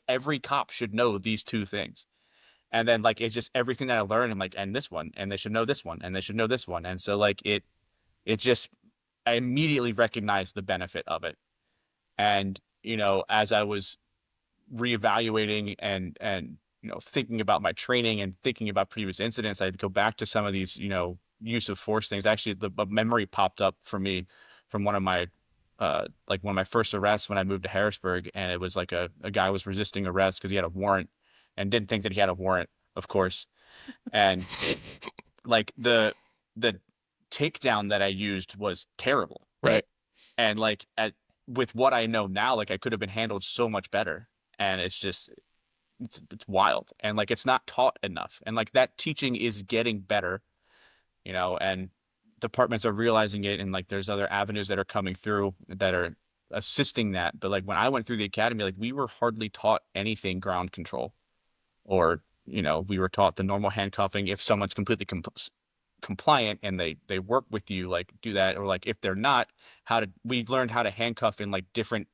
every cop should know these two things. And then like it's just everything that I learned, I'm like, and this one, and they should know this one, and they should know this one. And so like it just I immediately recognized the benefit of it. And, as I was reevaluating and thinking about my training and thinking about previous incidents, I'd go back to some of these, use of force things. Actually, the memory popped up for me from one of my first arrests when I moved to Harrisburg, and it was like a guy was resisting arrest because he had a warrant and didn't think that he had a warrant, of course. And like the takedown that I used was terrible. Right. And like with what I know now, like I could have been handled so much better. And it's wild. And like it's not taught enough. And like that teaching is getting better, and departments are realizing it, and like there's other avenues that are coming through that are assisting that. But like when I went through the academy, like we were hardly taught anything ground control, or we were taught the normal handcuffing if someone's completely compliant and they work with you, like do that. Or like if they're not, we learned how to handcuff in like different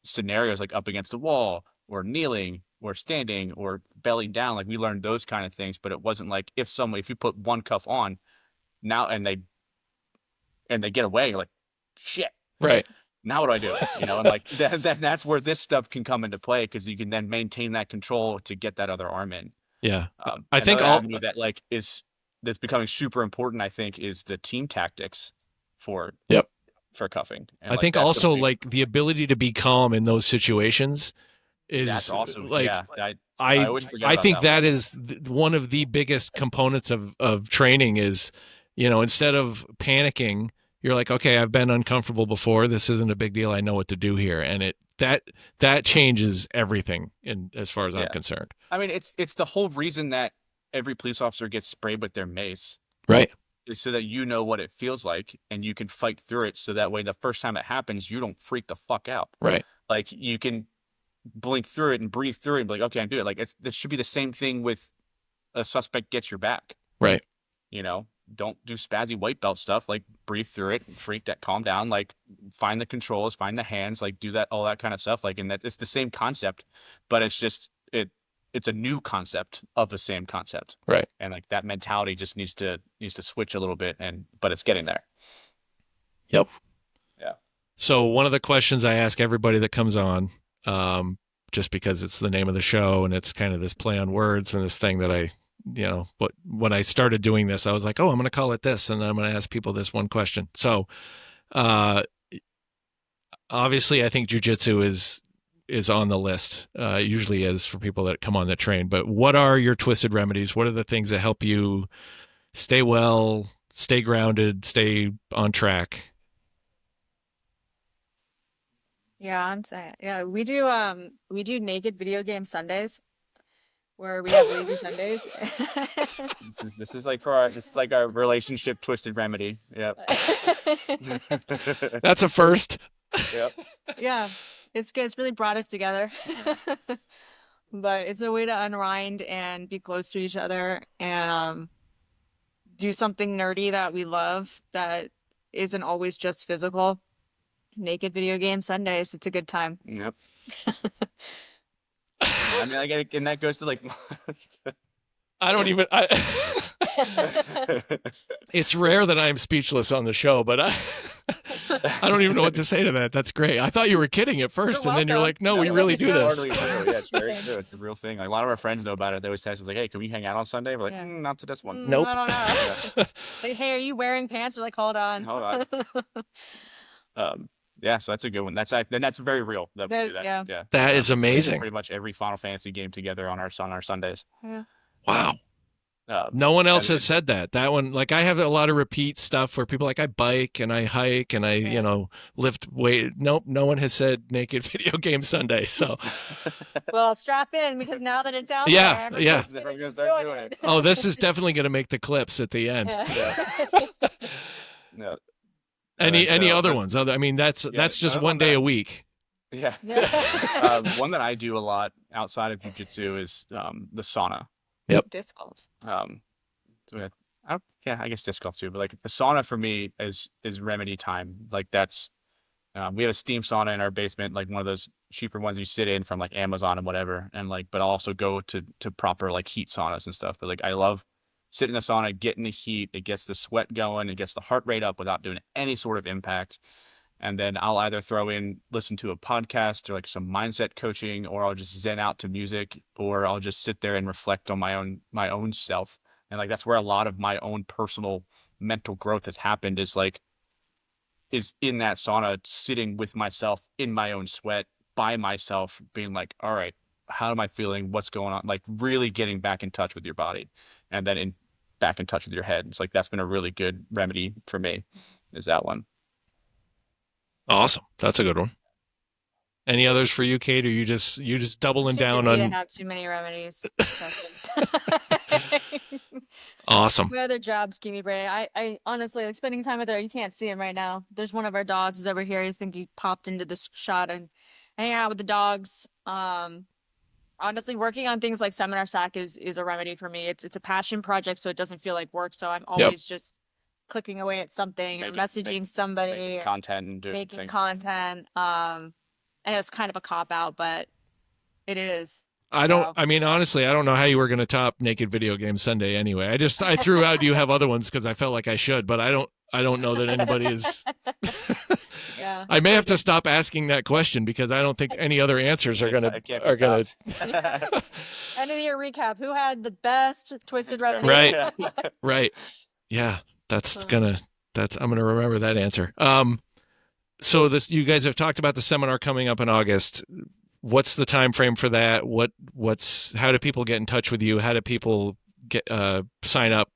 scenarios, like up against the wall or kneeling or standing or belly down. Like we learned those kind of things, but it wasn't like if you put one cuff on now and they get away, you're like, shit, Right. now what do I do? And like that's where this stuff can come into play, because you can then maintain that control to get that other arm in. Yeah. I think another avenue that like that's becoming super important, I think, is the team tactics for cuffing. And I like, think also like the ability to be calm in those situations that's is awesome. like, Yeah, I always forget I about think that that is one of the biggest components of training is, instead of panicking, you're like, okay, I've been uncomfortable before. This isn't a big deal. I know what to do here. And that changes everything as far as I'm concerned. I mean, it's the whole reason that every police officer gets sprayed with their mace. Right. Is so that you know what it feels like and you can fight through it, so that way the first time it happens, you don't freak the fuck out. Right. Like you can blink through it and breathe through it and be like, okay, I do it. Like it should be the same thing with a suspect gets your back. Right. Don't do spazzy white belt stuff. Like breathe through it, freak that, calm down, like find the controls, find the hands, like do that, all that kind of stuff. Like, and that it's the same concept, but it's just it's a new concept of the same concept. Right. And like that mentality just needs to switch a little bit, but it's getting there. Yep. Yeah. So one of the questions I ask everybody that comes on, just because it's the name of the show and it's kind of this play on words and this thing that but when I started doing this, I was like, oh, I'm going to call it this. And I'm going to ask people this one question. So, obviously I think jiu-jitsu is on the list, usually is for people that come on the train. But what are your Twisted Remedies? What are the things that help you stay well, stay grounded, stay on track? Yeah, we do naked video game Sundays, where we have lazy Sundays. This is like our relationship Twisted Remedy. Yep. That's a first. Yep. Yeah. It's good. It's really brought us together. But it's a way to unwind and be close to each other and do something nerdy that we love that isn't always just physical. Naked video game Sundays. It's a good time. Yep. I mean, and that goes to like I don't even. It's rare that I'm speechless on the show, but I don't even know what to say to that. That's great. I thought you were kidding at first, and then you're like, no, we really do this. Yeah, it's very true. It's a real thing. Like, a lot of our friends know about it. They always text us like, hey, can we hang out on Sunday? We're like, not to this one. Nope. I don't know. Like, hey, are you wearing pants? We're like, hold on. Yeah, so that's a good one. That's very real. That we do that. Yeah. That is amazing. Pretty much every Final Fantasy game together on our Sundays. Yeah. Wow. No one else and has said that. That one, like I have a lot of repeat stuff where people are like I bike and I hike and I, lift weight. Nope, no one has said naked video game Sunday. So, Well, strap in because now that it's out yeah, there, yeah. everyone's gonna Everyone's be gonna start doing doing it. Oh, this is definitely going to make the clips at the end. Yeah. Yeah. Yeah. And then Any so, other but ones? I mean, that's yeah, just another one one day that a week. yeah. One that I do a lot outside of jujitsu is the sauna. Yep. Disc golf. So yeah, I guess disc golf too, but like the sauna for me is remedy time. Like that's we have a steam sauna in our basement, like one of those cheaper ones you sit in from like Amazon and whatever. And like, but I'll also go to proper like heat saunas and stuff. But like, I love sitting in the sauna, getting the heat. It gets the sweat going. It gets the heart rate up without doing any sort of impact. And then I'll either listen to a podcast or like some mindset coaching, or I'll just zen out to music, or I'll just sit there and reflect on my own self. And like, that's where a lot of my own personal mental growth has happened is in that sauna, sitting with myself in my own sweat by myself, being like, all right, how am I feeling? What's going on? Like really getting back in touch with your body and then back in touch with your head. It's like, that's been a really good remedy for me, is that one. Awesome. That's a good one. Any others for you, Kate? Or you just doubling Too down busy to on? have too many remedies. Awesome. My other jobs keep me brain. I honestly like spending time with her. You can't see him right now. There's one of our dogs is over here. I think he popped into this shot and hang out with the dogs. Honestly, working on things like seminar stack is a remedy for me. It's a passion project, so it doesn't feel like work. So I'm Yep. always just clicking away at something or Making messaging somebody, making content and doing making things. content. And it's kind of a cop out, but it is. I mean, honestly, I don't know how you were going to top Naked Video Game Sunday anyway. I threw out, do you have other ones? Because I felt like I should, but I don't know that anybody is. Yeah. I may have to stop asking that question because I don't think any other answers are going It can't be are going topped. End of the year recap. Who had the best Twisted Remedy? Right. Right. Yeah. I'm going to remember that answer. So you guys have talked about the seminar coming up in August. What's the time frame for that? How do people get in touch with you? How do people sign up?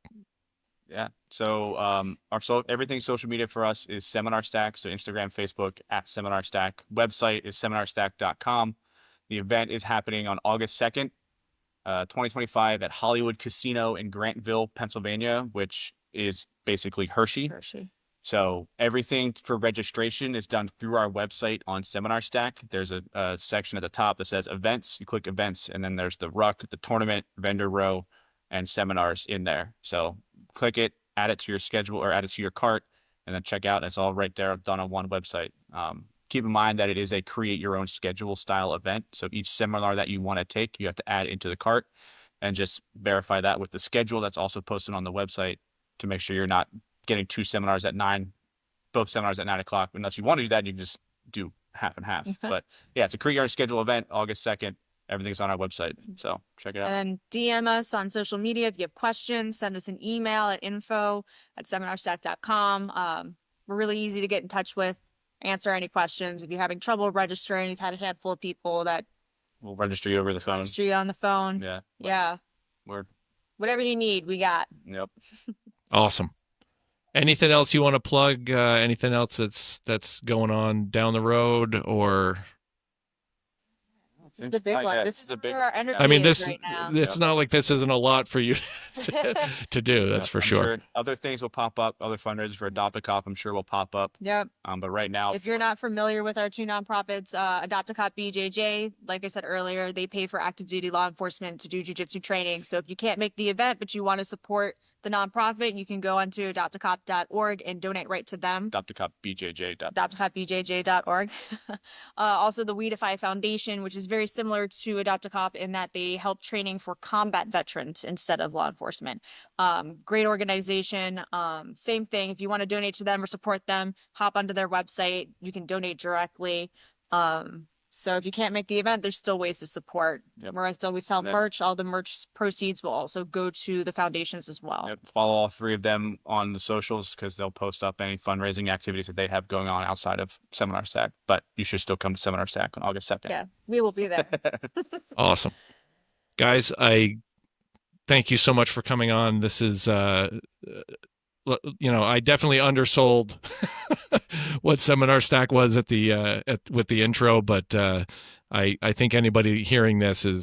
Yeah. So everything social media for us is Seminar Stack. So Instagram, Facebook at Seminar Stack. Website is seminarstack.com. The event is happening on August 2nd, 2025 at Hollywood Casino in Grantville, Pennsylvania, which is basically Hershey. So everything for registration is done through our website on Seminar Stack. There's a section at the top that says events. You click events, and then there's the ruck, the tournament, vendor row, and seminars in there. So click it, add it to your schedule or add it to your cart, and then check out. It's all right there, done on one website. Keep in mind that it is a create your own schedule style event. So each seminar that you want to take, you have to add into the cart and just verify that with the schedule that's also posted on the website to make sure you're not getting both seminars at 9 o'clock. Unless you want to do that, you can just do half and half. But yeah, it's a create your own schedule event, August 2nd. Everything's on our website. So check it out. And then DM us on social media if you have questions. Send us an email at info@seminarstack.com. We're really easy to get in touch with, answer any questions. If you're having trouble registering, you've had a handful of people that we'll register you over the phone. Register you on the phone. Yeah. Yeah. Word. Whatever you need, we got. Yep. Awesome. Anything else you want to plug? Anything else that's going on down the road, or? This is the big one. This is where our energy I mean, is right now. it's not like this isn't a lot for you to do. That's for sure. Other things will pop up. Other fundraisers for Adopt a Cop, I'm sure, will pop up. Yep. But right now, if you're not familiar with our two nonprofits, Adopt a Cop BJJ, like I said earlier, they pay for active duty law enforcement to do jiu-jitsu training. So if you can't make the event, but you want to support the nonprofit, you can go onto adoptacop.org and donate right to them. Adoptacopbjj.org. Also, the We Defy Foundation, which is very similar to Adopt a Cop in that they help training for combat veterans instead of law enforcement. Great organization. Same thing. If you want to donate to them or support them, hop onto their website. You can donate directly. So if you can't make the event, there's still ways to support. Yep. We're still, we sell merch. All the merch proceeds will also go to the foundations as well. Yep. Follow all three of them on the socials because they'll post up any fundraising activities that they have going on outside of Seminar Stack. But you should still come to Seminar Stack on August 2nd. Yeah, we will be there. Awesome. Guys, thank you so much for coming on. This is, I definitely undersold what Seminar Stack was with the intro, but I think anybody hearing this would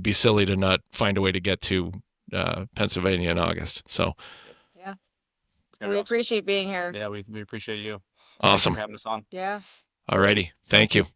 be silly to not find a way to get to Pennsylvania in August. So Yeah. It's gonna We be awesome. appreciate being here. Yeah, we appreciate you. Thanks awesome. for having us on. Yeah. Alrighty. Thank you.